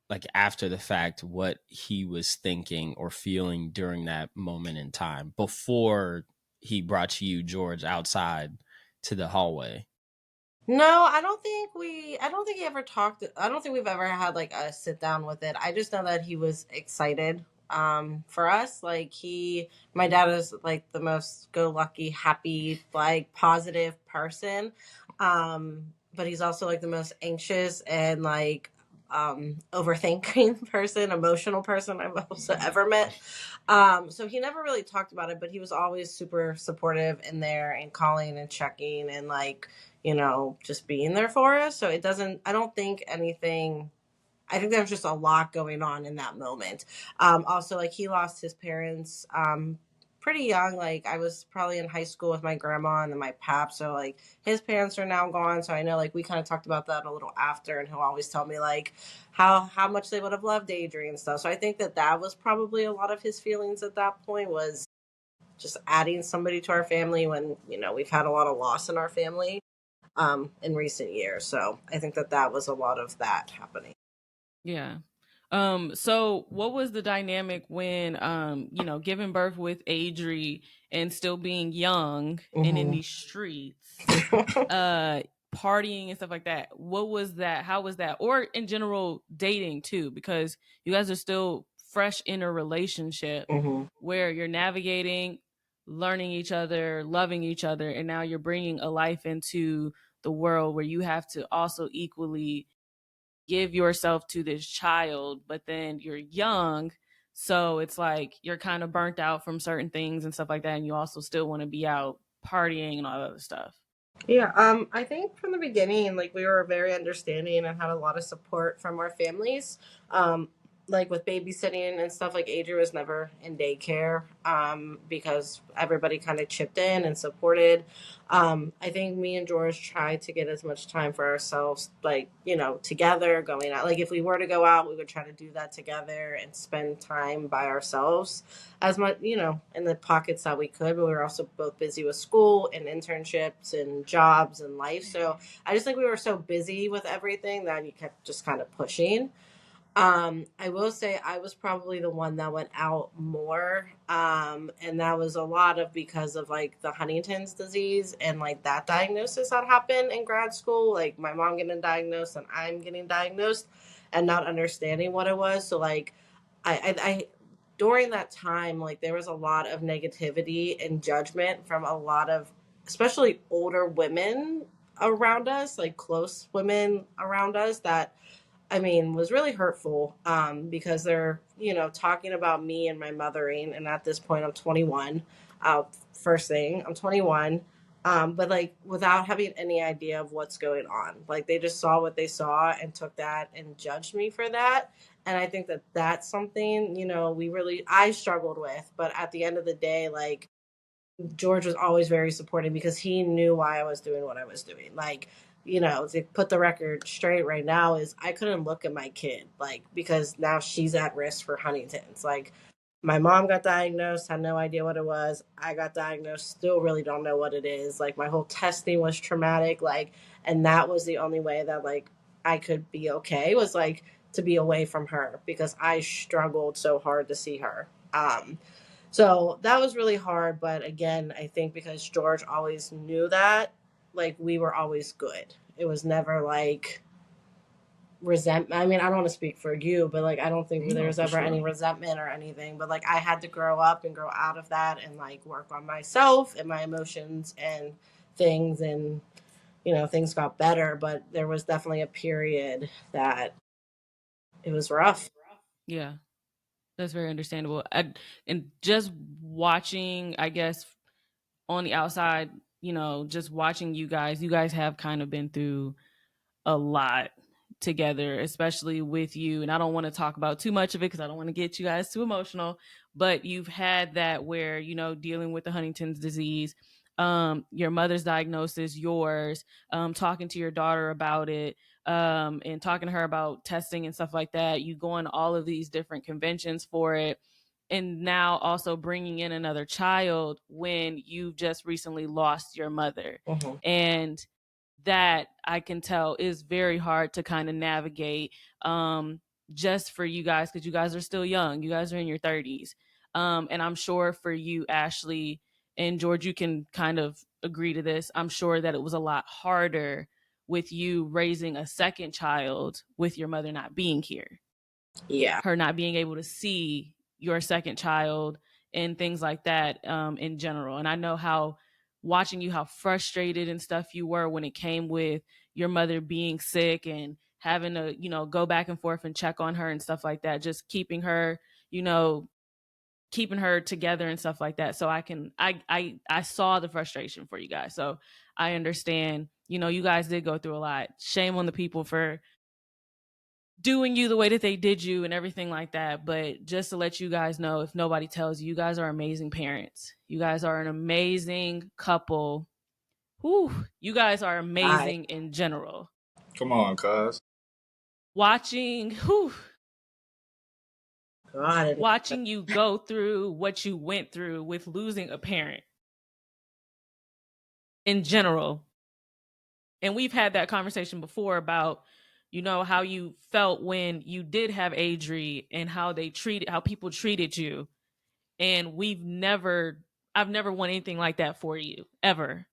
like after the fact, what he was thinking or feeling during that moment in time before he brought you, George, outside to the hallway? No, I don't think he ever talked. I don't think we've ever had like a sit down with it. I just know that he was excited for us. Like my dad is like the most go lucky, happy, like positive person. But he's also like the most anxious and like overthinking person, emotional person I've also ever met. So he never really talked about it, but he was always super supportive in there and calling and checking and like, just being there for us. So I don't think anything, I think there's just a lot going on in that moment. Also, like he lost his parents pretty young. Like I was probably in high school with my grandma and then my pap. So like his parents are now gone. So I know like we kind of talked about that a little after, and he'll always tell me like how much they would have loved Adrian and stuff. So I think that was probably a lot of his feelings at that point, was just adding somebody to our family when, we've had a lot of loss in our family in recent years. So I think that was a lot of that happening. Yeah. So what was the dynamic when, giving birth with Adri and still being young and in these streets, partying and stuff like that? What was that? How was that? Or in general, dating too, because you guys are still fresh in a relationship where you're navigating, learning each other, loving each other, and now you're bringing a life into the world where you have to also equally give yourself to this child, but then you're young, so it's like you're kind of burnt out from certain things and stuff like that, and you also still want to be out partying and all that other stuff. Yeah, I think from the beginning, like we were very understanding and had a lot of support from our families. Like with babysitting and stuff, like Adrian was never in daycare because everybody kind of chipped in and supported. I think me and George tried to get as much time for ourselves, like, together, going out. Like if we were to go out, we would try to do that together and spend time by ourselves as much, in the pockets that we could. But we were also both busy with school and internships and jobs and life. So I just think we were so busy with everything that you kept just kind of pushing. I will say I was probably the one that went out more. And that was a lot of because of like the Huntington's disease and like that diagnosis that happened in grad school, like my mom getting diagnosed and I'm getting diagnosed and not understanding what it was. So like I during that time, like there was a lot of negativity and judgment from a lot of, especially older women around us, like close women around us that, was really hurtful because they're, talking about me and my mothering. And at this point, I'm 21. First thing, I'm 21. But like without having any idea of what's going on, like they just saw what they saw and took that and judged me for that. And I think that that's something, I struggled with. But at the end of the day, like George was always very supportive because he knew why I was doing what I was doing. Like, to put the record straight right now is I couldn't look at my kid, like, because now she's at risk for Huntington's. Like, my mom got diagnosed, had no idea what it was. I got diagnosed, still really don't know what it is. Like, my whole testing was traumatic. Like, and that was the only way that, like, I could be okay, was like to be away from her because I struggled so hard to see her. So that was really hard. But again, I think because George always knew that, like, we were always good. It was never like resentment. I mean, I don't want to speak for you, but like, I don't think there was ever any resentment or anything. But like, I had to grow up and grow out of that and like work on myself and my emotions and things. And, things got better. But there was definitely a period that it was rough. Yeah. That's very understandable. And just watching, I guess, on the outside, just watching you guys have kind of been through a lot together, especially with you. And I don't want to talk about too much of it because I don't want to get you guys too emotional, but you've had that where, dealing with the Huntington's disease, your mother's diagnosis, yours, talking to your daughter about it, and talking to her about testing and stuff like that. You go on all of these different conventions for it. And now also bringing in another child when you've just recently lost your mother. Mm-hmm. And that I can tell is very hard to kind of navigate, just for you guys, because you guys are still young. You guys are in your 30s. And I'm sure for you, Ashley and George, you can kind of agree to this. I'm sure that it was a lot harder with you raising a second child with your mother not being here. Yeah. Her not being able to see your second child and things like that, in general. And I know how watching you, how frustrated and stuff you were when it came with your mother being sick and having to, go back and forth and check on her and stuff like that, just keeping her, keeping her together and stuff like that. So I saw the frustration for you guys. So I understand, you guys did go through a lot. Shame on the people for doing you the way that they did you and everything like that. But just to let you guys know, if nobody tells you, you guys are amazing parents. You guys are an amazing couple. Whew, you guys are amazing in general. Come on, cuz. Watching you go through what you went through with losing a parent in general. And we've had that conversation before about, how you felt when you did have Adri and how people treated you. And I've never want anything like that for you ever.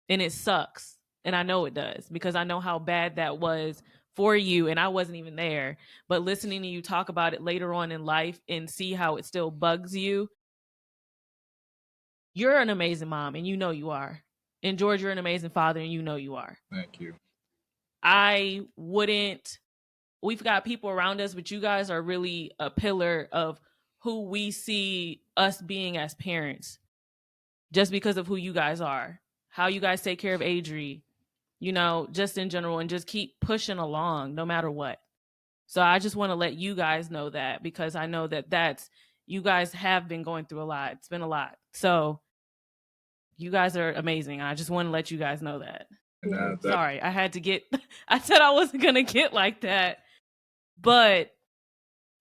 And it sucks. And I know it does, because I know how bad that was for you. And I wasn't even there, but listening to you talk about it later on in life and see how it still bugs you. You're an amazing mom, and you are. And George, you're an amazing father, and you are. Thank you. We've got people around us, but you guys are really a pillar of who we see us being as parents, just because of who you guys are, how you guys take care of Adri, just in general, and just keep pushing along no matter what. So I just want to let you guys know that, because I know that you guys have been going through a lot. It's been a lot. So you guys are amazing. I just want to let you guys know that. Sorry, I said I wasn't going to get like that. But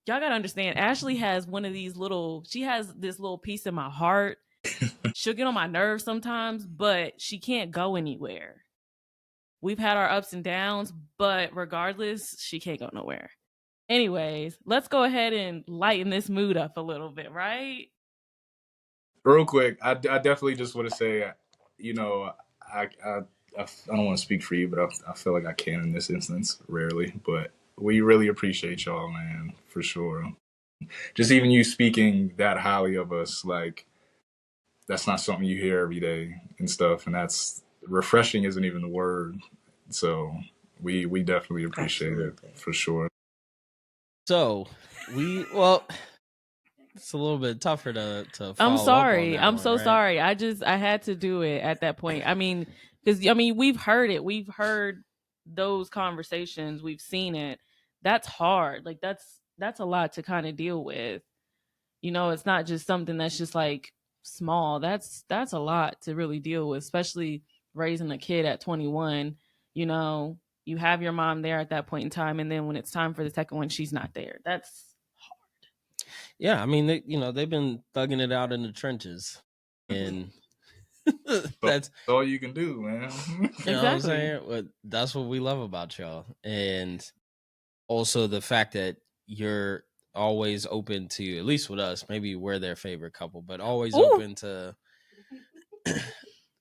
y'all got to understand, Ashley has she has this little piece in my heart. She'll get on my nerves sometimes, but she can't go anywhere. We've had our ups and downs, but regardless, she can't go nowhere. Anyways, let's go ahead and lighten this mood up a little bit, right? Real quick, I definitely just want to say, I don't want to speak for you, but I feel like I can in this instance, rarely. But we really appreciate y'all, man, for sure. Just even you speaking that highly of us, like, that's not something you hear every day and stuff. And that's refreshing isn't even the word. So we definitely appreciate it, for sure. So it's a little bit tougher to follow I'm sorry. up on that I'm so sorry. I had to do it at that point. I mean, because we've heard it. We've heard those conversations. We've seen it. That's hard. Like that's a lot to kind of deal with. It's not just something that's just like small. That's a lot to really deal with, especially raising a kid at 21. You have your mom there at that point in time, and then when it's time for the second one, she's not there. That's hard. Yeah, I mean, they've been thugging it out in the trenches, and that's all you can do, man. You know what I'm saying? Well, that's what we love about y'all, and also the fact that you're always open to, at least with us, maybe we're their favorite couple, but always open to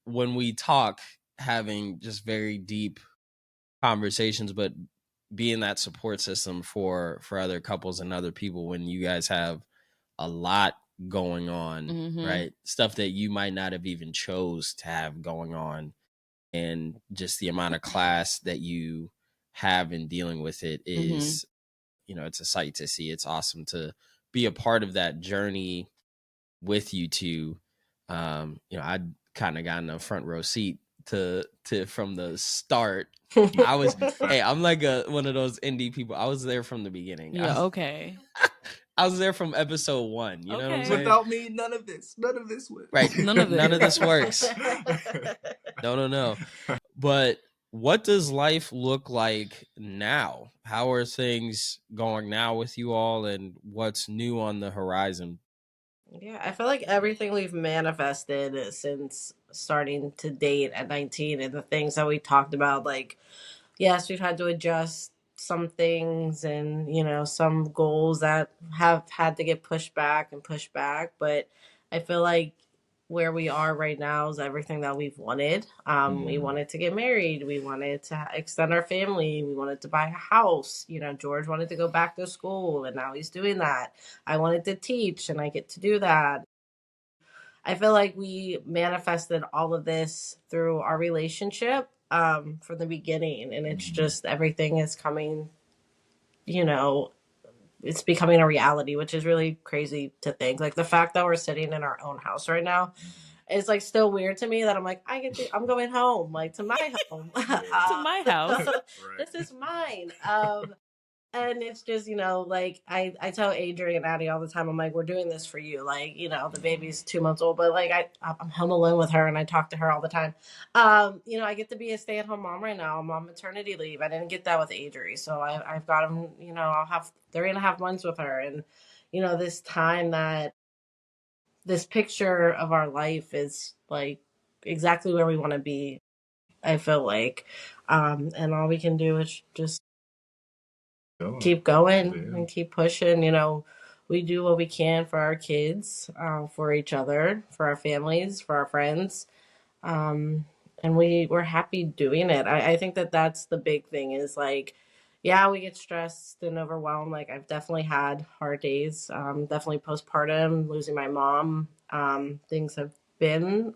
when we talk, having just very deep conversations, but being that support system for other couples and other people when you guys have a lot going on, right? Stuff that you might not have even chose to have going on, and just the amount of class that you have in dealing with it is, it's a sight to see. It's awesome to be a part of that journey with you two. I kind of got in a front row seat to from the start. I'm like one of those indie people. I was there from the beginning. Yeah, okay. I was there from episode 1. You know what I'm Okay. saying? Without me, none of this would. Right. None of this works. No. But what does life look like now? How are things going now with you all, and what's new on the horizon? Yeah, I feel like everything we've manifested since starting to date at 19 and the things that we talked about, like, yes, we've had to adjust some things and, some goals that have had to get pushed back. But I feel like where we are right now is everything that we've wanted. We wanted to get married. We wanted to extend our family. We wanted to buy a house. George wanted to go back to school and now he's doing that. I wanted to teach and I get to do that. I feel like we manifested all of this through our relationship from the beginning. And it's just everything is coming, it's becoming a reality, which is really crazy to think. Like the fact that we're sitting in our own house right now is like still weird to me that I'm like, I'm going home, like to my home. To my house. This is mine. And it's just, like I tell Adrian and Addie all the time, I'm like, we're doing this for you. Like, the baby's 2 months old, but like I'm home alone with her and I talk to her all the time. I get to be a stay-at-home mom right now. I'm on maternity leave. I didn't get that with Adri. So I've got him, I'll have 3.5 months with her. And, this time that this picture of our life is like exactly where we want to be, I feel like. And all we can do is just keep going and keep pushing. We do what we can for our kids, for each other, for our families, for our friends. And we're happy doing it. I think that that's the big thing is like, yeah, we get stressed and overwhelmed. Like I've definitely had hard days, definitely postpartum, losing my mom. Things have been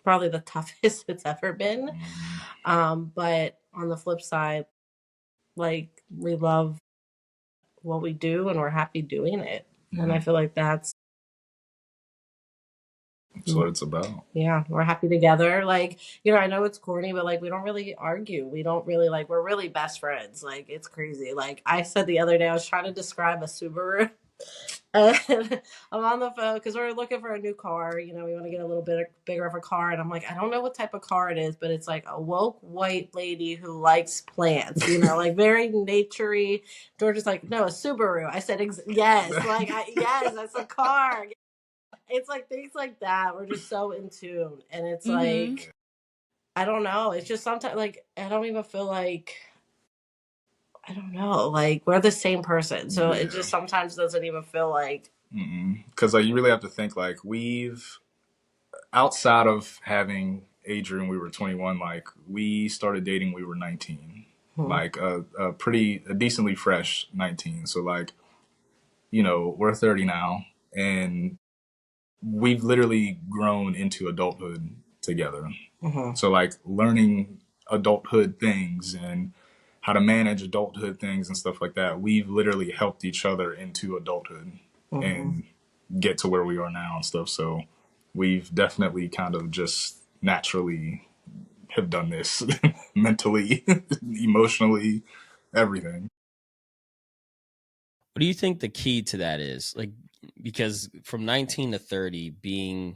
probably the toughest it's ever been. But on the flip side, like we love what we do and we're happy doing it. And I feel like that's what it's about. Yeah, we're happy together. Like, I know it's corny, but like we don't really argue. We don't really we're really best friends. Like it's crazy. Like I said the other day, I was trying to describe a Subaru. And I'm on the phone because we're looking for a new car. We want to get a little bit bigger of a car. And I'm like, I don't know what type of car it is, but it's like a woke white lady who likes plants, like very naturey. George is like, no, a Subaru. I said, yes, yes, that's a car. It's like things like that. We're just so in tune. And it's like, I don't know. It's just sometimes like, I don't even feel like, I don't know, like we're the same person. So it just sometimes doesn't even feel like. Because like you really have to think like we've, outside of having Adrian, we were 21, like we started dating, we were 19, like a decently fresh 19. So like, we're 30 now and we've literally grown into adulthood together. So like learning adulthood things and how to manage adulthood things and stuff like that. We've literally helped each other into adulthood and get to where we are now and stuff. So we've definitely kind of just naturally have done this mentally, emotionally, everything. What do you think the key to that is? Like, because from 19 to 30, being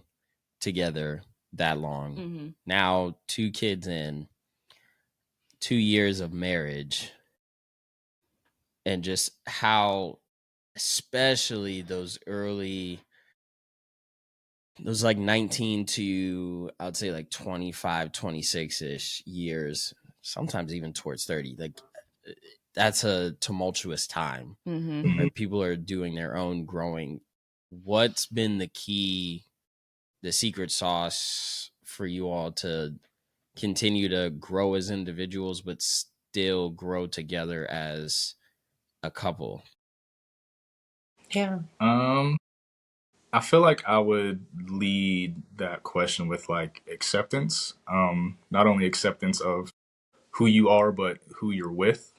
together that long, now 2 kids in, 2 years of marriage, and just how, especially those like 19 to, I would say like 25, 26-ish years, sometimes even towards 30, like that's a tumultuous time. Right? People are doing their own growing. What's been the key, the secret sauce for you all to continue to grow as individuals, but still grow together as a couple? Yeah. I feel like I would lead that question with like acceptance. Not only acceptance of who you are, but who you're with.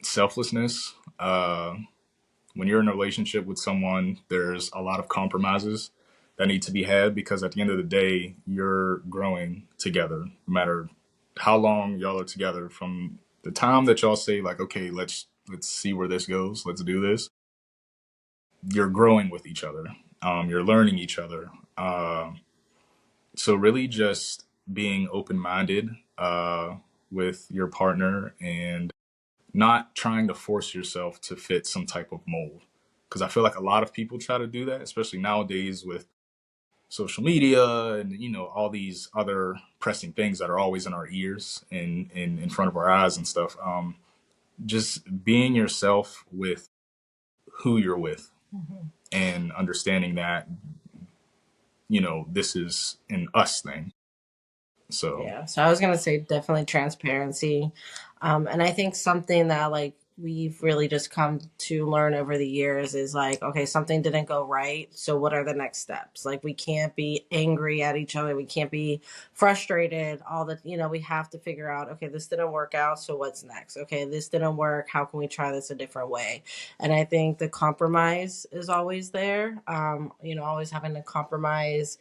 Selflessness. When you're in a relationship with someone, there's a lot of compromises that need to be had because at the end of the day, you're growing together, no matter how long y'all are together. From the time that y'all say like, okay, let's let's see where this goes. Let's do this. You're growing with each other. You're learning each other. So really just being open-minded with your partner and not trying to force yourself to fit some type of mold. Because I feel like a lot of people try to do that, especially nowadays with social media and, you know, all these other pressing things that are always in our ears and in front of our eyes and stuff. Just being yourself with who you're with and understanding that, you know, this is an us thing. So yeah, so I was gonna say definitely transparency, and I think something that like we've really just come to learn over the years is like, okay, something didn't go right, so what are the next steps? Like we can't be angry at each other, we can't be frustrated all the, you know, we have to figure out, okay, this didn't work out, so what's next? Okay, this didn't work, how can we try this a different way? And I think the compromise is always there, you know, always having to compromise,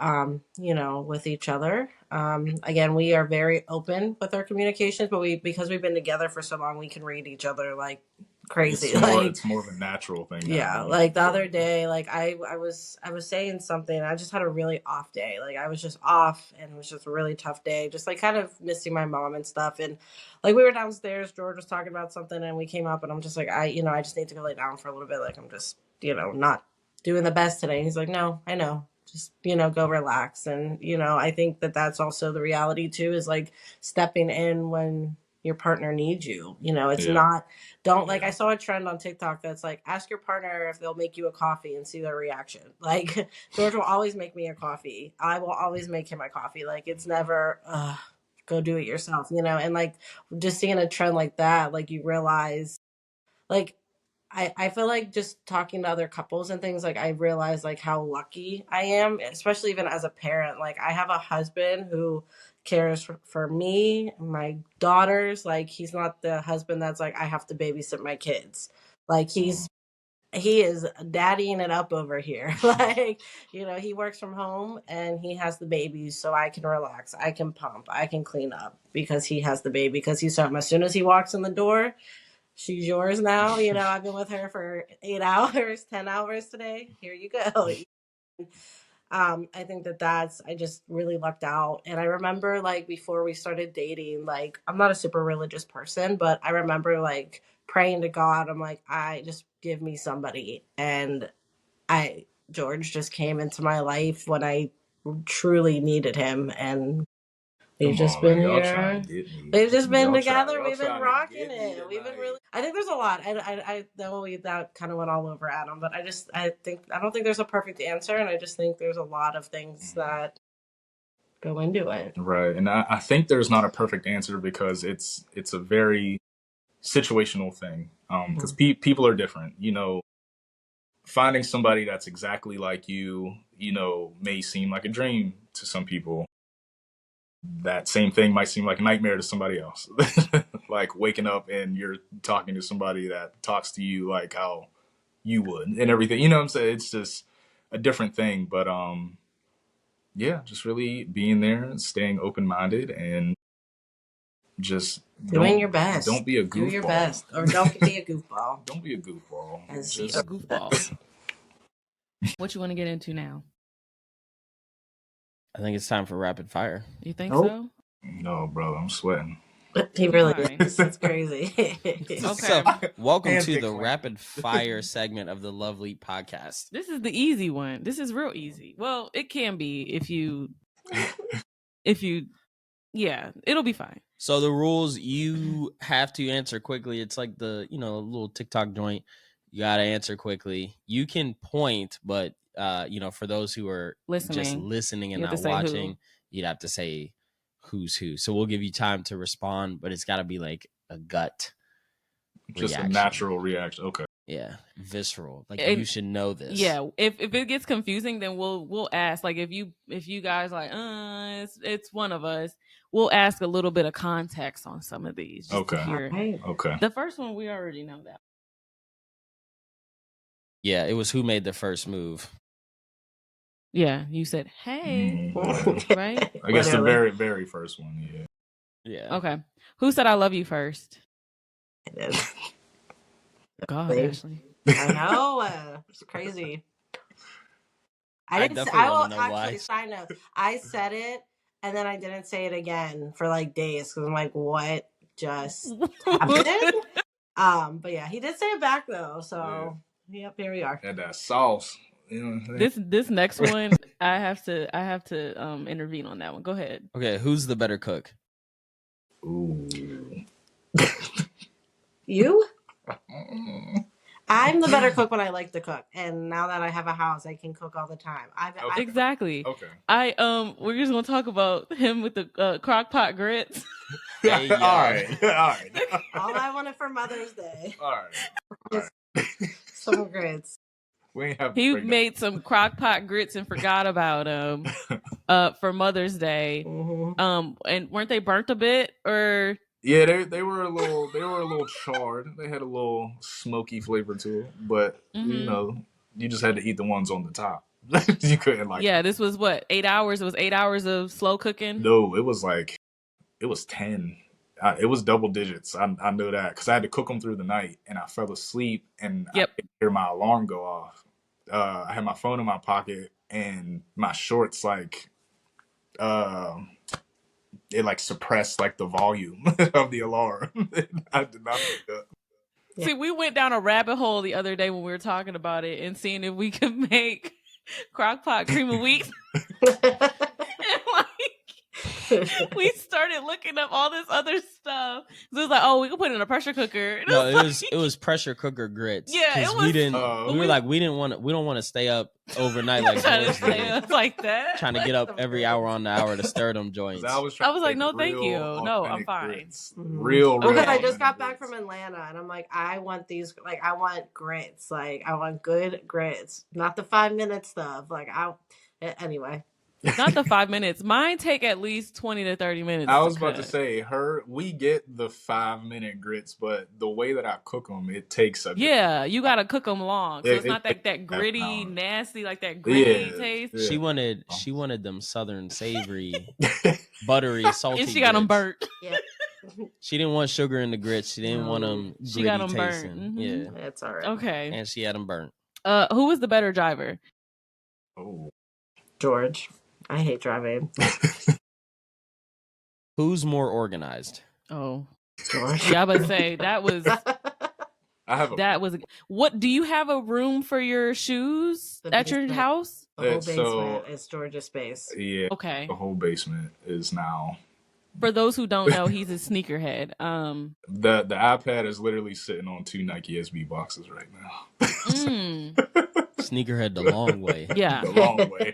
you know, with each other. Again, we are very open with our communications, but because we've been together for so long, we can read each other like crazy. It's more of a natural thing. Yeah, like the other day, like I was saying something. I just had a really off day. Like I was just off, and it was just a really tough day. Just like kind of missing my mom and stuff. And like we were downstairs, George was talking about something, and we came up, and I'm just like, I just need to go lay down for a little bit. Like I'm just, not doing the best today. And he's like, no, I know. Just, go relax. And, I think that that's also the reality too, is like stepping in when your partner needs you. It's not, I saw a trend on TikTok that's like, ask your partner if they'll make you a coffee and see their reaction. Like George will always make me a coffee. I will always make him a coffee. Like it's never, go do it yourself, and like just seeing a trend like that, like you realize, like, I feel like just talking to other couples and things, like I realize like how lucky I am, especially even as a parent. Like I have a husband who cares for me, my daughters. Like he's not the husband that's like, I have to babysit my kids. Like he is daddying it up over here. Like, he works from home and he has the babies, so I can relax, I can pump, I can clean up because he has the baby, because he's something. As soon as he walks in the door, she's yours now. I've been with her for 8 hours, 10 hours today. Here you go. I think I just really lucked out. And I remember like before we started dating, like I'm not a super religious person, but I remember like praying to God. I'm like, I just give me somebody. And George just came into my life when I truly needed him. And we've just been here. We've just been together. We've been rocking it. We've been really. I think there's a lot. I know that kind of went all over Adam, but I don't think there's a perfect answer, and I just think there's a lot of things that go into it. Right, and I think there's not a perfect answer because it's a very situational thing. Because people are different. Finding somebody that's exactly like you, may seem like a dream to some people. That same thing might seem like a nightmare to somebody else. Like waking up and you're talking to somebody that talks to you like how you would and everything. You know what I'm saying? It's just a different thing. But just really being there and staying open-minded and just doing your best. Don't be a goofball. Do your best. Or don't be a goofball. Don't be a goofball. Just a goofball. What you want to get into now? I think it's time for rapid fire. You think so? No, bro, I'm sweating. He really is. That's crazy. Okay. So, welcome to the rapid fire segment of the Love Leep Podcast. This is the easy one. This is real easy. Well, it can be if you, it'll be fine. So the rules, you have to answer quickly. It's like the, little TikTok joint. You got to answer quickly. You can point, but for those who are just listening and not watching, you'd have to say who's who. So we'll give you time to respond, but it's got to be like a gut just reaction. A natural reaction. Okay. Yeah, visceral. Like you should know this. Yeah, if it gets confusing, then we'll ask. Like if you guys like, it's one of us, we'll ask a little bit of context on some of these. Okay. Okay. The first one we already know that. Yeah, it was who made the first move. Yeah, you said, hey, right? I guess the very, very first one, Yeah. Okay. Who said I love you first? I did. God, Ashley. I know. It's crazy. I didn't. definitely I will want to know actually. why. Side note: I said it, and then I didn't say it again for like days because I'm like, "What just happened?" But yeah, he did say it back though. So yep, here we are. And that sauce. You know what I'm saying? This next one, I have to intervene on that one. Go ahead. Okay, who's the better cook? Ooh. You? I'm the better cook when I like to cook, and now that I have a house, I can cook all the time. Okay. Exactly. Okay. We're just gonna talk about him with the crock pot grits. Hey, All right. all I wanted for Mother's Day. All right. Some grits. We ain't have He made some crock pot grits and forgot about them for Mother's Day. Mm-hmm. And weren't they burnt a bit or? Yeah, they were a little charred. They had a little smoky flavor to it, but you know, you just had to eat the ones on the top. You couldn't This was what, 8 hours? It was 8 hours of slow cooking. No, it was 10. It was double digits. I know that because I had to cook them through the night, and I fell asleep, and I could hear my alarm go off. I had my phone in my pocket, and my shorts it like suppressed like the volume of the alarm. I did not wake up. See, we went down a rabbit hole the other day when we were talking about it and seeing if we could make crock pot cream of wheat. We started looking up all this other stuff. So it was like, oh, we can put it in a pressure cooker. No, it was pressure cooker grits. Yeah, it was. We don't want to stay up overnight like trying to stay up like that. Trying to get up every hour on the hour to stir them joints. I was like, no, thank you. No, I'm fine. Grits. Real. Because I just got back from Atlanta, and I'm like, I want these. Like, I want grits. Like, I want good grits, not the 5-minute stuff. Like, anyway. Not the 5 minutes. Mine take at least 20 to 30 minutes. I was about to say, we get the 5-minute grits, but the way that I cook them, it takes a you got to cook them long. So it's not that gritty, nasty, like that gritty taste. Yeah. She wanted them southern savory, buttery, salty. And she got them burnt. Yeah. She didn't want sugar in the grits. She didn't want them gritty. She got them tasting. burnt. Yeah, that's all right. Okay. And she had them burnt. Who was the better driver? Oh, George. I hate driving. Who's more organized? Oh, George. yeah, I would say that was. What do you have a room for your shoes at your house? The whole basement is George's space. Yeah. Okay. The whole basement is now. For those who don't know, he's a sneakerhead. The iPad is literally sitting on 2 Nike SB boxes right now. Sneakerhead the long way. Yeah. The long way.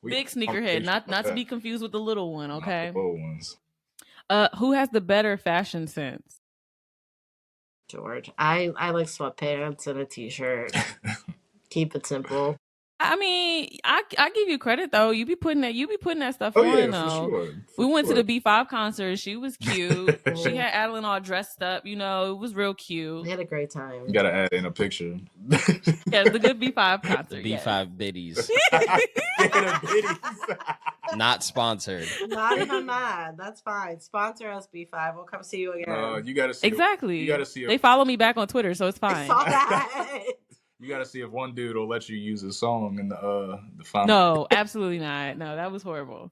Big sneakerhead, not to be confused with the little one, okay? Not the little ones. Who has the better fashion sense? George. I like sweatpants and a t-shirt. Keep it simple. I mean, I give you credit though. You be putting that stuff on. Yeah, though. For sure. We went to the B5 concert. She was cute. She had Adeline all dressed up. You know, it was real cute. We had a great time. You gotta add in a picture. Yeah, the good B5 concert. The B5 biddies. Not sponsored. Not even mad. That's fine. Sponsor us, B5. We'll come see you again. You gotta see. Exactly. You gotta see. They follow me back on Twitter, so it's fine. I saw that. You got to see if one dude will let you use his song in the final. No, absolutely not. No, that was horrible.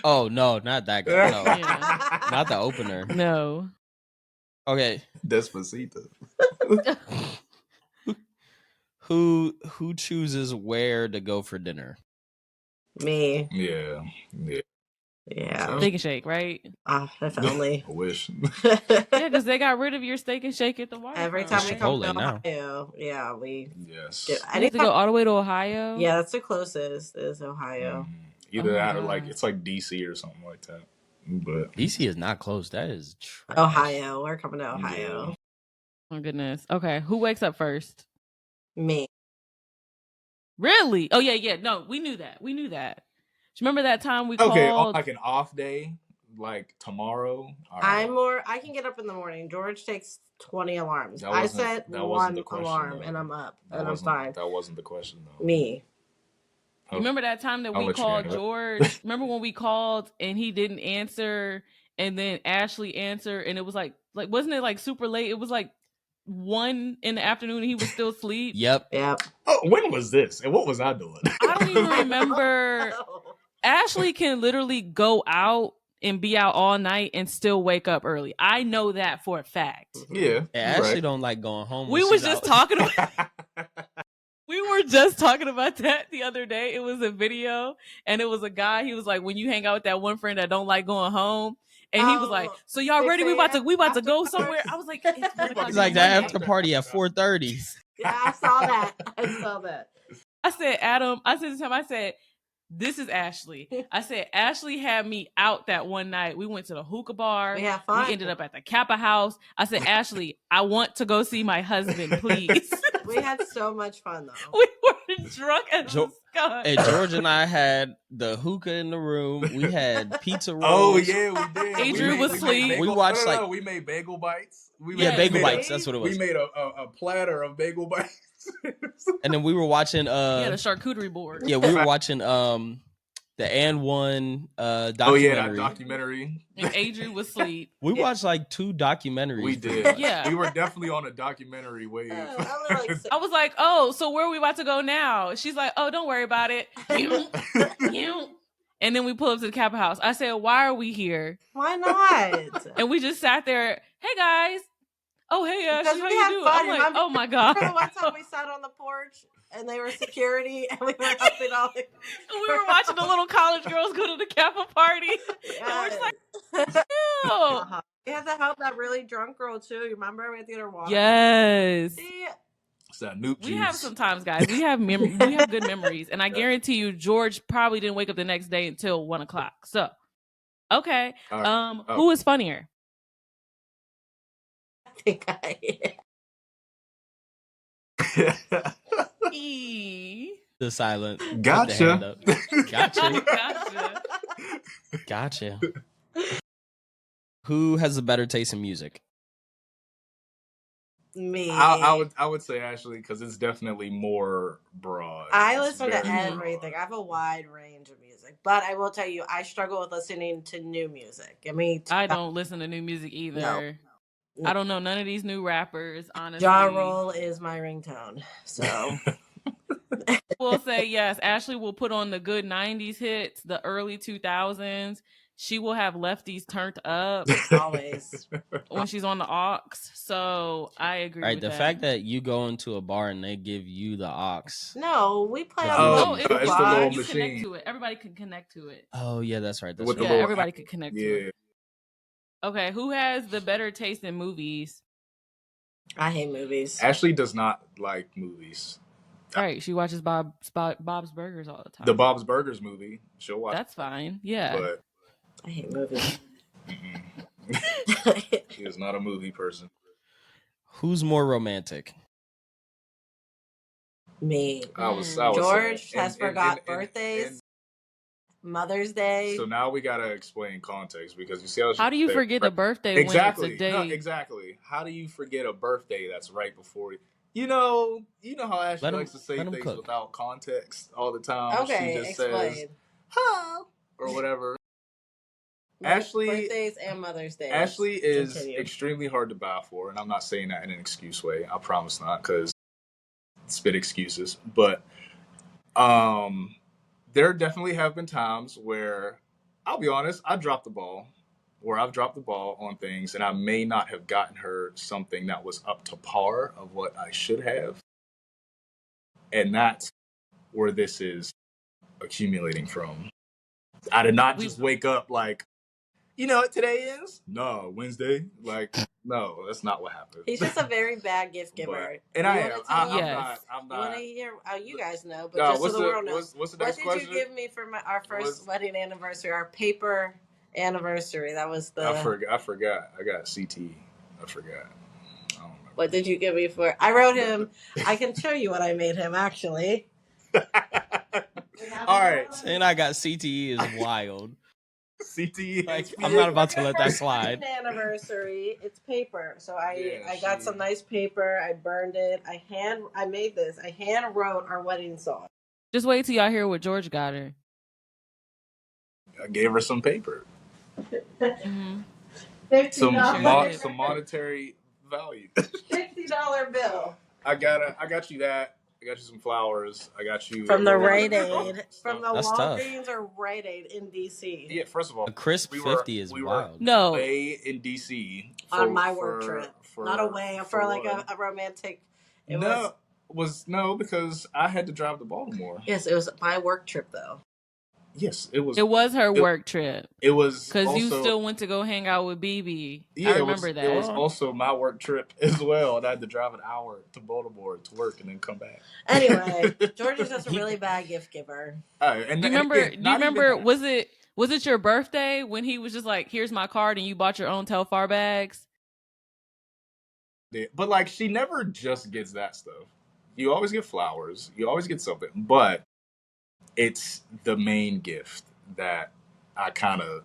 Oh no, not that guy. No, Yeah. Not the opener. No. Okay. Despacito. Who chooses where to go for dinner? Me. Yeah. Yeah. Steak and Shake, right? If only. I wish. Yeah, because they got rid of your Steak and Shake at the water. Every time we come to now. Ohio, we Yes. You have to go all the way to Ohio? Yeah, that's the closest is Ohio. Either that or like it's like DC or something like that. But DC is not close. That is trash. Ohio. We're coming to Ohio. Yeah. Oh goodness. Okay, who wakes up first? Me. Really? Oh yeah. No, we knew that. Do you remember that time we called? On like an off day, like tomorrow. I can get up in the morning. George takes 20 alarms. I set one alarm and I'm up and I'm fine. That wasn't the question though. Me. You remember that time that we called George? Remember when we called and he didn't answer, and then Ashley answered, and it was like wasn't it like super late? It was like 1 in the afternoon and he was still asleep. Yep. Oh, when was this? And what was I doing? I don't even remember. Ashley can literally go out and be out all night and still wake up early. I know that for a fact. Yeah. Ashley don't like going home. We was just talking about we were just talking about that the other day. It was a video and it was a guy. He was like, when you hang out with that one friend that don't like going home. And he was like, so y'all ready? We about to go somewhere. I was like, it's like the after party at 4:30. Yeah, I saw that. I said, Adam, I said to him, I said, this is Ashley. I said, Ashley had me out that one night. We went to the hookah bar. We had fun. We ended up at the Kappa house. I said, Ashley, I want to go see my husband, please. We had so much fun, though. We were drunk as skunk. And George and I had the hookah in the room. We had pizza rolls. Oh, yeah, we did. Adrian was asleep. We watched we made bagel bites. Bagel bites. That's what it was. We made a platter of bagel bites. And then we were watching the charcuterie board. Yeah, we were watching the And One documentary. Oh yeah, that documentary. And Adrian was asleep. We watched like 2 documentaries. We did. Yeah. We were definitely on a documentary wave. I was like, oh, so where are we about to go now? She's like, oh, don't worry about it. And then we pull up to the Kappa house. I said, why are we here? Why not? And we just sat there. Hey guys. Oh, hey, Ashley, how you doing? Fun. I'm like, oh my God. Remember one time we sat on the porch and they were security and we were up and all. We were watching the little college girls go to the Kappa party. Yes. And we're just like, ew. We had to help that really drunk girl too. You remember? We had to get her water. Yes. See? It's that Noop juice. We have sometimes, guys. We have good memories. And I guarantee you, George probably didn't wake up the next day until 1:00. So, okay. Who is funnier? think The silent. Gotcha. Gotcha. Who has a better taste in music? Me. I would say Ashley because it's definitely more broad. I listen to everything. I have a wide range of music, but I will tell you, I struggle with listening to new music. I don't listen to new music either. No. I don't know none of these new rappers, honestly. Ja Rule is my ringtone. So we'll say yes. Ashley will put on the good 90s hits, the early 2000s. She will have lefties turned up always when she's on the aux. So I agree. Right, with the that. fact that you go into a bar and they give you the aux. No, we play on it's the little machine. Connect to it. Everybody can connect to it. Oh yeah, that's right. Everybody could connect to it. Okay, who has the better taste in movies? I hate movies. Ashley does not like movies. All right, she watches Bob's Burgers all the time. The Bob's Burgers movie, she'll watch. That's fine. Yeah. But I hate movies. She is not a movie person. Who's more romantic? Me. George has forgot birthdays. Mother's Day. So now we gotta explain context because you see how do you forget a birthday exactly. when it's a day? No, exactly. How do you forget a birthday that's right before you know how Ashley likes to say things without context all the time. Okay, she just explain. says "huh" or whatever. Ashley birthdays and Mother's Day. Ashley is extremely hard to bow for, and I'm not saying that in an excuse way. I promise not, because spit excuses. But there definitely have been times where, I'll be honest, I've dropped the ball on things, and I may not have gotten her something that was up to par of what I should have. And that's where this is accumulating from. I did not just wake up like, you know what today is? No, Wednesday. Like, no, that's not what happened. He's just a very bad gift giver. And I am. I'm not. You want to hear? You guys know, but just so the world knows. What's the next question? What did you give me for our first wedding anniversary? Our paper anniversary. That was the. I forgot. I got CT. I forgot. I don't remember. What did you give me for? I wrote him. I can show you what I made him actually. All right. Saying I got CTE is wild. CTE. Like, I'm not about to let that slide. Anniversary. It's paper. So I got some nice paper. I burned it. I made this. I hand wrote our wedding song. Just wait till y'all hear what George got her. I gave her some paper. Mm-hmm. Some monetary value. $50 bill. I got you that. I got you some flowers. I got you from the Rite Aid, from the That's Walgreens or Rite Aid in DC. Yeah, first of all, a crisp 50 is wild. No, away in DC on my work trip, not away for like a romantic. No, because I had to drive to Baltimore. Yes, it was my work trip though. Yes, it was. It was her work trip. It was because you still went to go hang out with BB. Yeah, I remember that. It was also my work trip as well, and I had to drive an hour to Baltimore to work and then come back. Anyway, George is just a really bad gift giver. Do you remember? Was it your birthday when he was just like, "Here's my card," and you bought your own Telfar bags? Yeah, but like, she never just gets that stuff. You always get flowers. You always get something, but it's the main gift that I kind of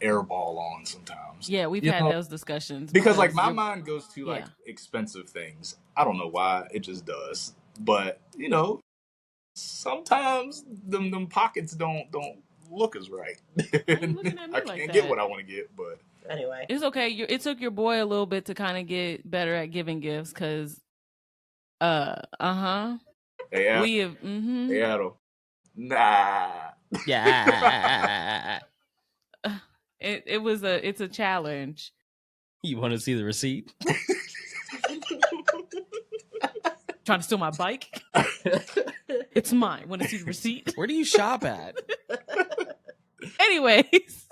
airball on sometimes. Yeah, we've had those discussions. Because like my mind goes to like expensive things. I don't know why, it just does. But, you know, sometimes them pockets don't look as right. I can't get what I want to get, but anyway. It's okay. It took your boy a little bit to kind of get better at giving gifts because we have nah. Yeah. It's a challenge. You want to see the receipt? Trying to steal my bike? It's mine. Want to see the receipt? Where do you shop at? Anyways,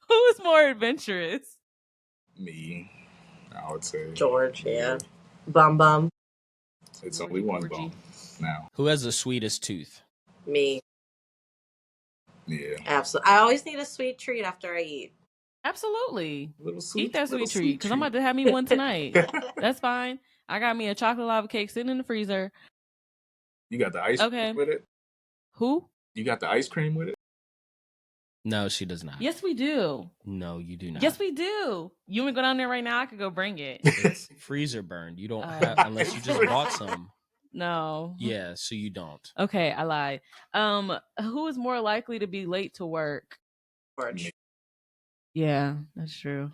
who is more adventurous? Me, I would say. George, yeah. Bum. It's only one bum now. Who has the sweetest tooth? Me. Yeah. Absolutely. I always need a sweet treat after I eat. Absolutely. Eat that sweet treat because I'm about to have me one tonight. That's fine. I got me a chocolate lava cake sitting in the freezer. You got the ice cream with it? Who? You got the ice cream with it? No, she does not. Yes, we do. No, you do not. Yes, we do. You want to go down there right now? I could go bring it. It's freezer burned. You don't have, unless you just bought some. No. Yeah, so you don't. Okay, I lied. Who is more likely to be late to work? George. Yeah, that's true.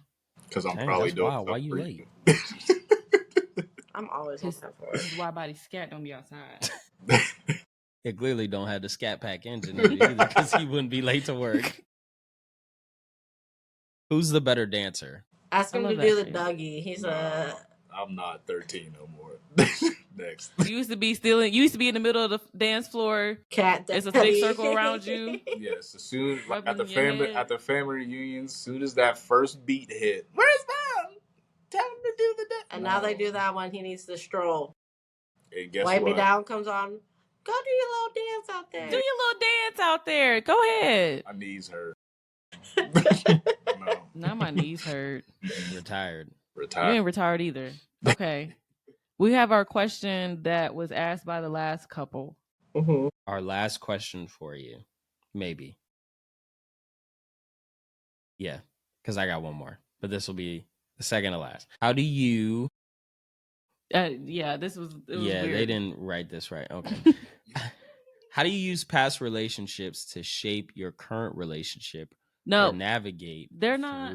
Because I'm probably doing. Why you late? I'm always on time for it. His wide body scat don't be outside. It clearly don't have the Scat Pack engine in it either because he wouldn't be late to work. Who's the better dancer? Ask him to do the Dougie. He's I'm not 13 no more. Next. You used to be in the middle of the dance floor. Cat. There's a big circle around you. Yes, as soon at the family reunion, as soon as that first beat hit, where's Mom? Tell him to do the dance. And now they do that when he needs to stroll. Hey, guess Wipe what? Me Down comes on. Go do your little dance out there. Do your little dance out there. Go ahead. My knees hurt. No. Now my knees hurt. Retired. You ain't retired either. Okay. We have our question that was asked by the last couple. Mm-hmm. Our last question for you. Maybe. Yeah, because I got one more. But this will be the second to last. How do you... this was weird. They didn't write this right. Okay. How do you use past relationships to shape your current relationship? No, or navigate. They're not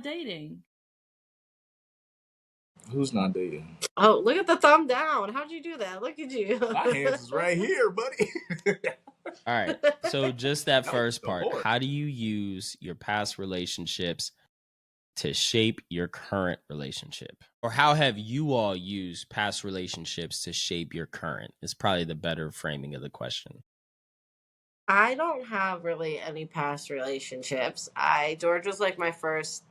dating. Who's not dating? Oh, look at the thumb down. How'd you do that? Look at you. My hands is right here, buddy. All right. So just that first part. How do you use your past relationships to shape your current relationship? Or how have you all used past relationships to shape your current? Is probably the better framing of the question. I don't have really any past relationships. George was like my first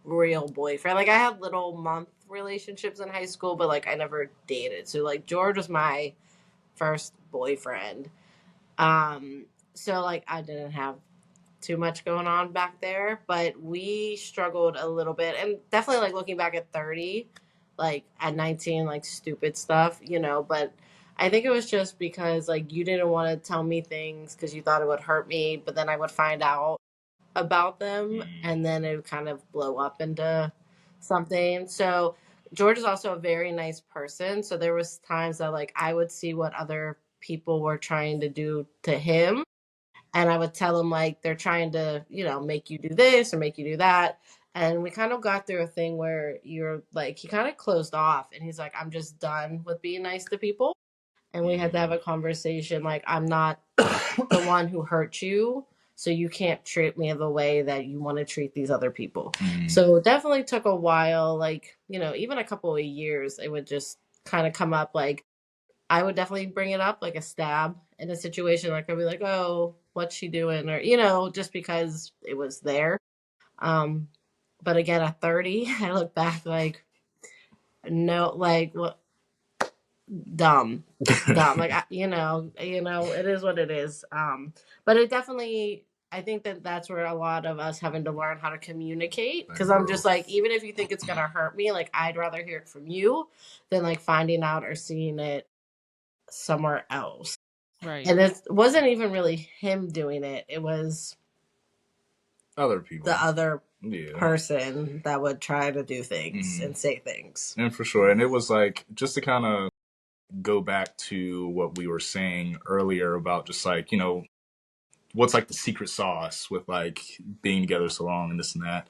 real boyfriend. Like I had little month relationships in high school, but like I never dated. So like George was my first boyfriend. So like I didn't have too much going on back there, but we struggled a little bit, and definitely like looking back at 30, like at 19, like stupid stuff, but I think it was just because like you didn't want to tell me things because you thought it would hurt me, but then I would find out about them and then it would kind of blow up into something. So George is also a very nice person. So there was times that like I would see what other people were trying to do to him. And I would tell him like they're trying to, make you do this or make you do that. And we kind of got through a thing where you're like, he kind of closed off and he's like, I'm just done with being nice to people. And we had to have a conversation like, I'm not the one who hurt you, so you can't treat me the way that you want to treat these other people. So it definitely took a while, like, even a couple of years, it would just kind of come up. Like, I would definitely bring it up like a stab in a situation. Like, I'd be like, oh, what's she doing? Or, just because it was there. But again, at 30, I look back like, no, like, what? Dumb. Like, it is what it is. But it definitely, I think that's where a lot of us having to learn how to communicate. Because I'm just like, even if you think it's gonna hurt me, like, I'd rather hear it from you than like finding out or seeing it somewhere else. Right. And it wasn't even really him doing it. It was other people, the other person that would try to do things and say things. And for sure. And it was like, just to kind of go back to what we were saying earlier about just like, what's like the secret sauce with like being together so long and this and that.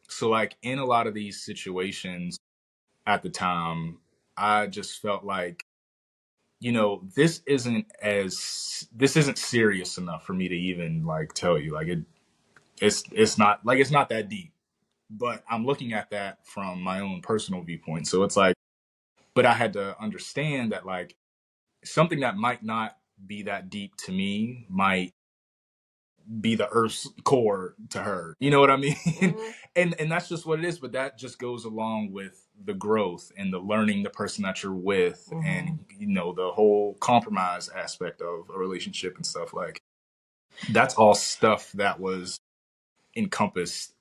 So like in a lot of these situations at the time, I just felt like, this isn't serious enough for me to even like tell you. Like it's not that deep. But I'm looking at that from my own personal viewpoint. So it's like, but I had to understand that like something that might not be that deep to me might be the Earth's core to her. You know what I mean? And that's just what it is. But that just goes along with the growth and the learning the person that you're with and, the whole compromise aspect of a relationship and stuff. Like, that's all stuff that was encompassed,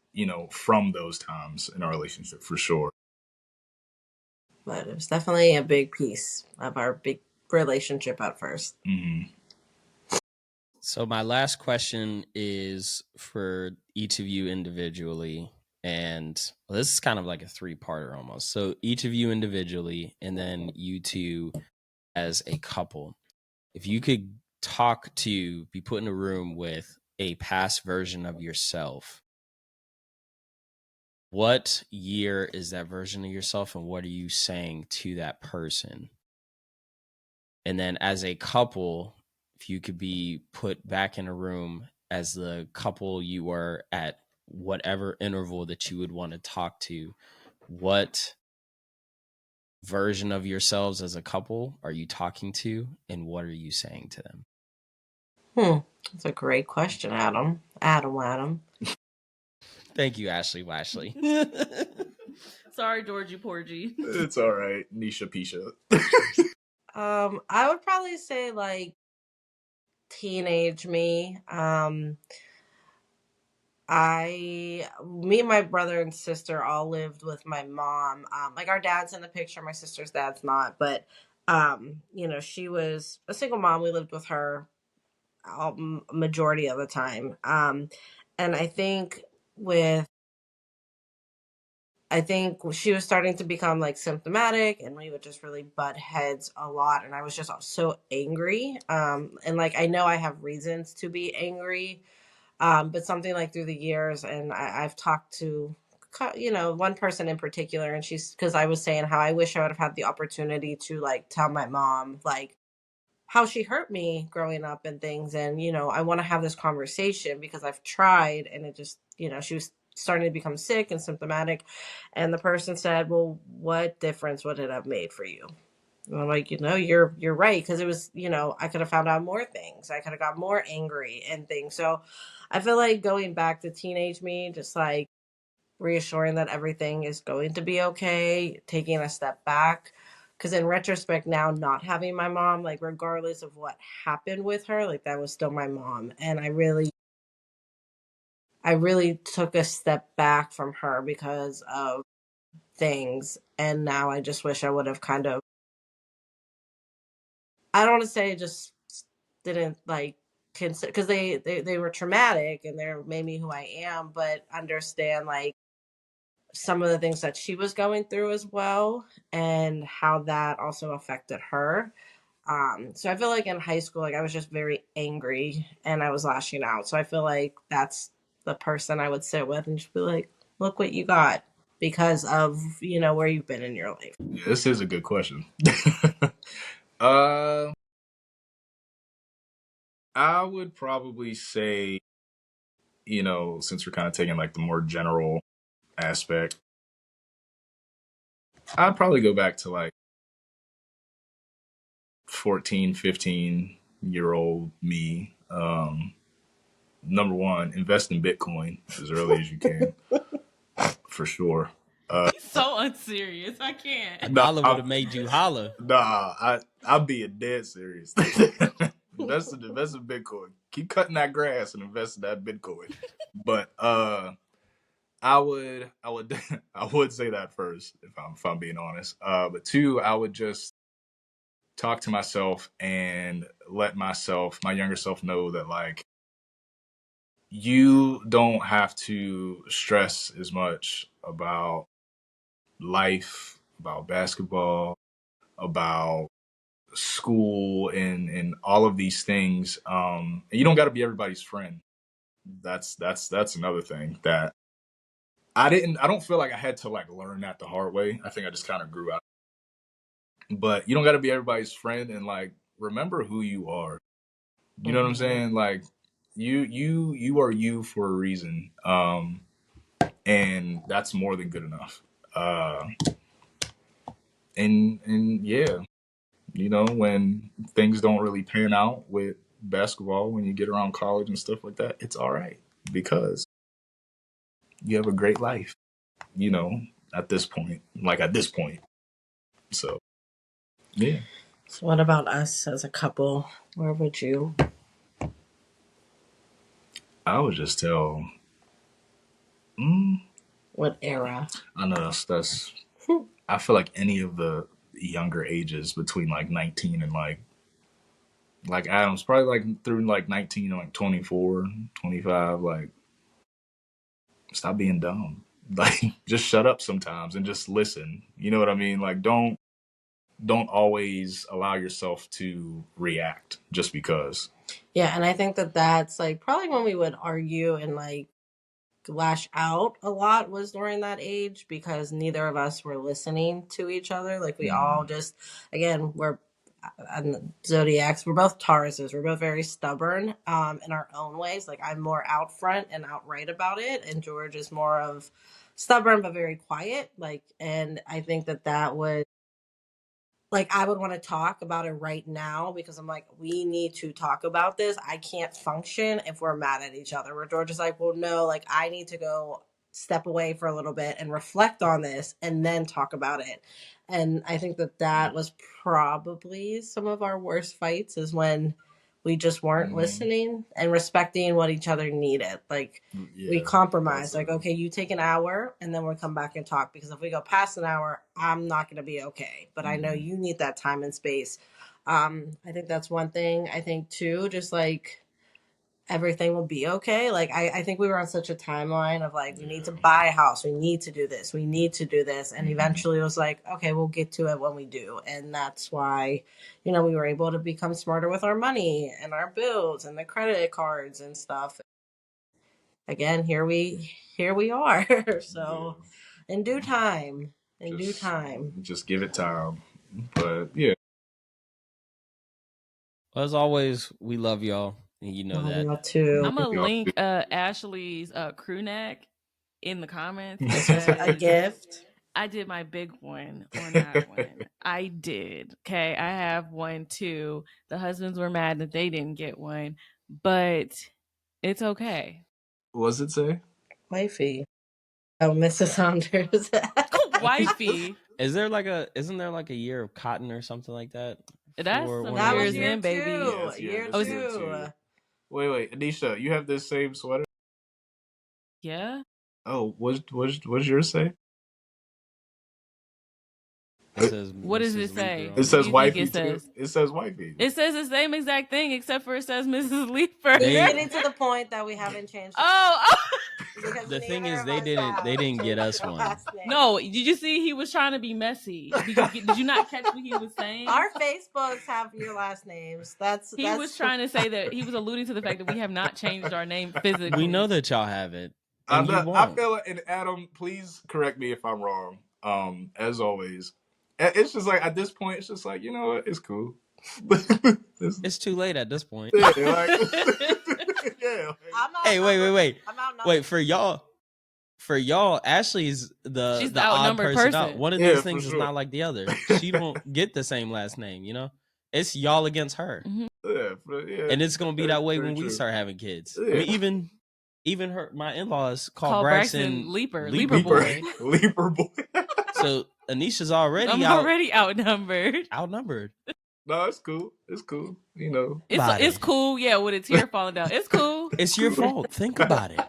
from those times in our relationship for sure. But it was definitely a big piece of our big relationship at first. So my last question is for each of you individually. And this is kind of like a 3-parter almost. So each of you individually, and then you two as a couple. If you could be put in a room with a past version of yourself, what year is that version of yourself and what are you saying to that person? And then as a couple, if you could be put back in a room as the couple you were at whatever interval that you would want to talk to, what version of yourselves as a couple are you talking to and what are you saying to them? That's a great question, Adam. Adam. Thank you, Ashley. Sorry, Georgie Porgy. It's all right, Nisha Pisha. I would probably say like teenage me. Me and my brother and sister all lived with my mom. Like our dad's in the picture, my sister's dad's not, but she was a single mom. We lived with her majority of the time. And I think she was starting to become like symptomatic and we would just really butt heads a lot. And I was just so angry. And like, I know I have reasons to be angry. But something like through the years, and I've talked to, one person in particular, and because I was saying how I wish I would have had the opportunity to like tell my mom, like, how she hurt me growing up and things. And, I want to have this conversation because I've tried and it just, she was starting to become sick and symptomatic. And the person said, well, what difference would it have made for you? And I'm like, you're right. Cause it was, I could have found out more things. I could have got more angry and things. So I feel like going back to teenage me, just like reassuring that everything is going to be okay, taking a step back. Because in retrospect now, not having my mom, like regardless of what happened with her, like that was still my mom. And I really took a step back from her because of things. And now I just wish I would have kind of, I don't want to say just didn't like consider, because they were traumatic and they made me who I am, but understand like some of the things that she was going through as well and how that also affected her. So I feel like in high school, like I was just very angry and I was lashing out. So I feel like that's the person I would sit with and just be like, look what you got because of, where you've been in your life. Yeah, this is a good question. I would probably say, since we're kind of taking like the more general aspect, I'd probably go back to like 14, 15-year-old me. Number one, invest in Bitcoin as early as you can, for sure. He's so unserious. I can't. $1 would have made you holler. Nah, I'm being dead serious. invest in Bitcoin. Keep cutting that grass and invest in that Bitcoin. But I would I would say that first if I'm being honest. But two, I would just talk to myself and let my younger self know that like you don't have to stress as much about life, about basketball, about school and all of these things. And you don't got to be everybody's friend. That's another thing that I don't feel like I had to like learn that the hard way. I think I just kind of grew up. But you don't got to be everybody's friend, and like remember who you are. You know what I'm saying? Like you are you for a reason. And that's more than good enough. And yeah, when things don't really pan out with basketball, when you get around college and stuff like that, it's all right because you have a great life, at this point. So, yeah. So what about us as a couple? Where would you? I would just tell. What era? I know that's. I feel like any of the younger ages between like 19 and like Adam's probably like through like 19 and like 24, 25, like stop being dumb. Like just shut up sometimes and just listen. You know what I mean? Like don't always allow yourself to react just because. Yeah, and I think that that's like probably when we would argue and like lash out a lot was during that age because neither of us were listening to each other. Like we all just, again, we're zodiacs. We're both Tauruses. We're both very stubborn in our own ways. Like I'm more out front and outright about it, and George is more of stubborn but very quiet. Like, and I think that would. Like I would want to talk about it right now because I'm like, we need to talk about this. I can't function if we're mad at each other. Where George is like, well, no, like I need to go step away for a little bit and reflect on this and then talk about it. And I think that was probably some of our worst fights is when we just weren't listening and respecting what each other needed. Like we compromised. Like, okay, you take an hour and then we'll come back and talk because if we go past an hour, I'm not going to be okay. But I know you need that time and space. I think that's one thing. I think too, just like everything will be okay. Like I think we were on such a timeline of like we need to buy a house, we need to do this, we need to do this, and eventually it was like, okay, we'll get to it when we do. And that's why we were able to become smarter with our money and our bills and the credit cards and stuff. Again, here we are. So in due time, Just give it time. But yeah. As always, we love y'all. And you know that. Y'all too. I'm gonna link Ashley's crew neck in the comments. A gift. I did my big one on that one. I did. Okay, I have one too. The husbands were mad that they didn't get one, but it's okay. What does it say? Wifey. Oh, Mrs. Saunders. Wifey. Isn't there like a year of cotton or something like that? That was year in, baby. Yes, year two. Wait, Anisha, you have this same sweater? Yeah. Oh, what does yours say? It says What does Mrs. it say? Leeper on It says think wifey it too. says? It says wifey. It says the same exact thing, except for it says Mrs. Leeper. He's They- getting to the point that we haven't changed. Oh, Because The thing neither is, of they us didn't- have they didn't get changed us our one. last name. no! Did you see he was trying to be messy? Did you not catch what he was saying? Our Facebooks have your last names. He was trying to say that he was alluding to the fact that we have not changed our name physically. We know that y'all haven't. I And you know- won't. I feel like, and Adam, please correct me if I'm wrong. As always, it's just like at this point, it's just like, you know what, it's cool. It's too late at this point. Yeah, like, yeah. Hey, wait. I'm outnumbered. Wait, for y'all, Ashley's She's the the odd outnumbered person out. person. One of Yeah, these for things is sure. not like the other. She don't get the same last name, you know? It's y'all against her. Yeah, And it's gonna be that way Very when we true. start having kids. Yeah. I mean, even her my in-laws call Call Braxton Leeper Leeper boy. Leaper boy. So Anisha's already I'm already outnumbered. outnumbered. No, it's cool. It's cool. You know. Body. It's cool, yeah, with a tear falling down. It's cool. It's your fault. Think about it.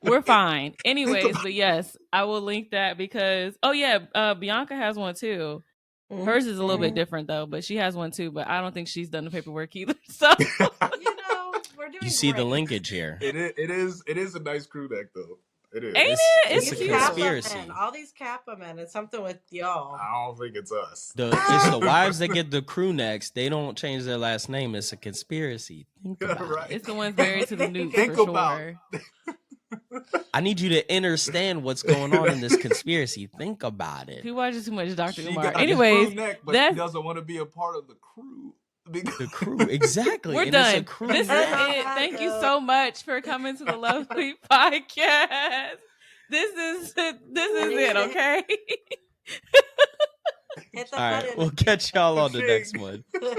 We're fine. Anyways, but yes, I will link that because Bianca has one too. Hers is a little bit different though, but she has one too. But I don't think she's done the paperwork either. So You know, we're doing You see the great. linkage here. It is a nice crew neck though. It is. Ain't It's It's a cute. conspiracy. Kappa men, all these Kappa men. It's something with y'all. I don't think it's us. It's the wives that get the crew necks. They don't change their last name. It's a conspiracy. Think about Right. it's the ones married to the Newts Think for about- sure. it. I need you to understand what's going on in this conspiracy. Think about it. He watches too much Dr. She Umar. got the Anyways, crew neck, but that's- she doesn't want to be a part of the crew. The crew, exactly. we're And it's a done. crew This is neck. it. Thank you so much for coming to the Love Leep Podcast. This is it, okay? Hit the All right, button. we'll catch y'all on the next one. one.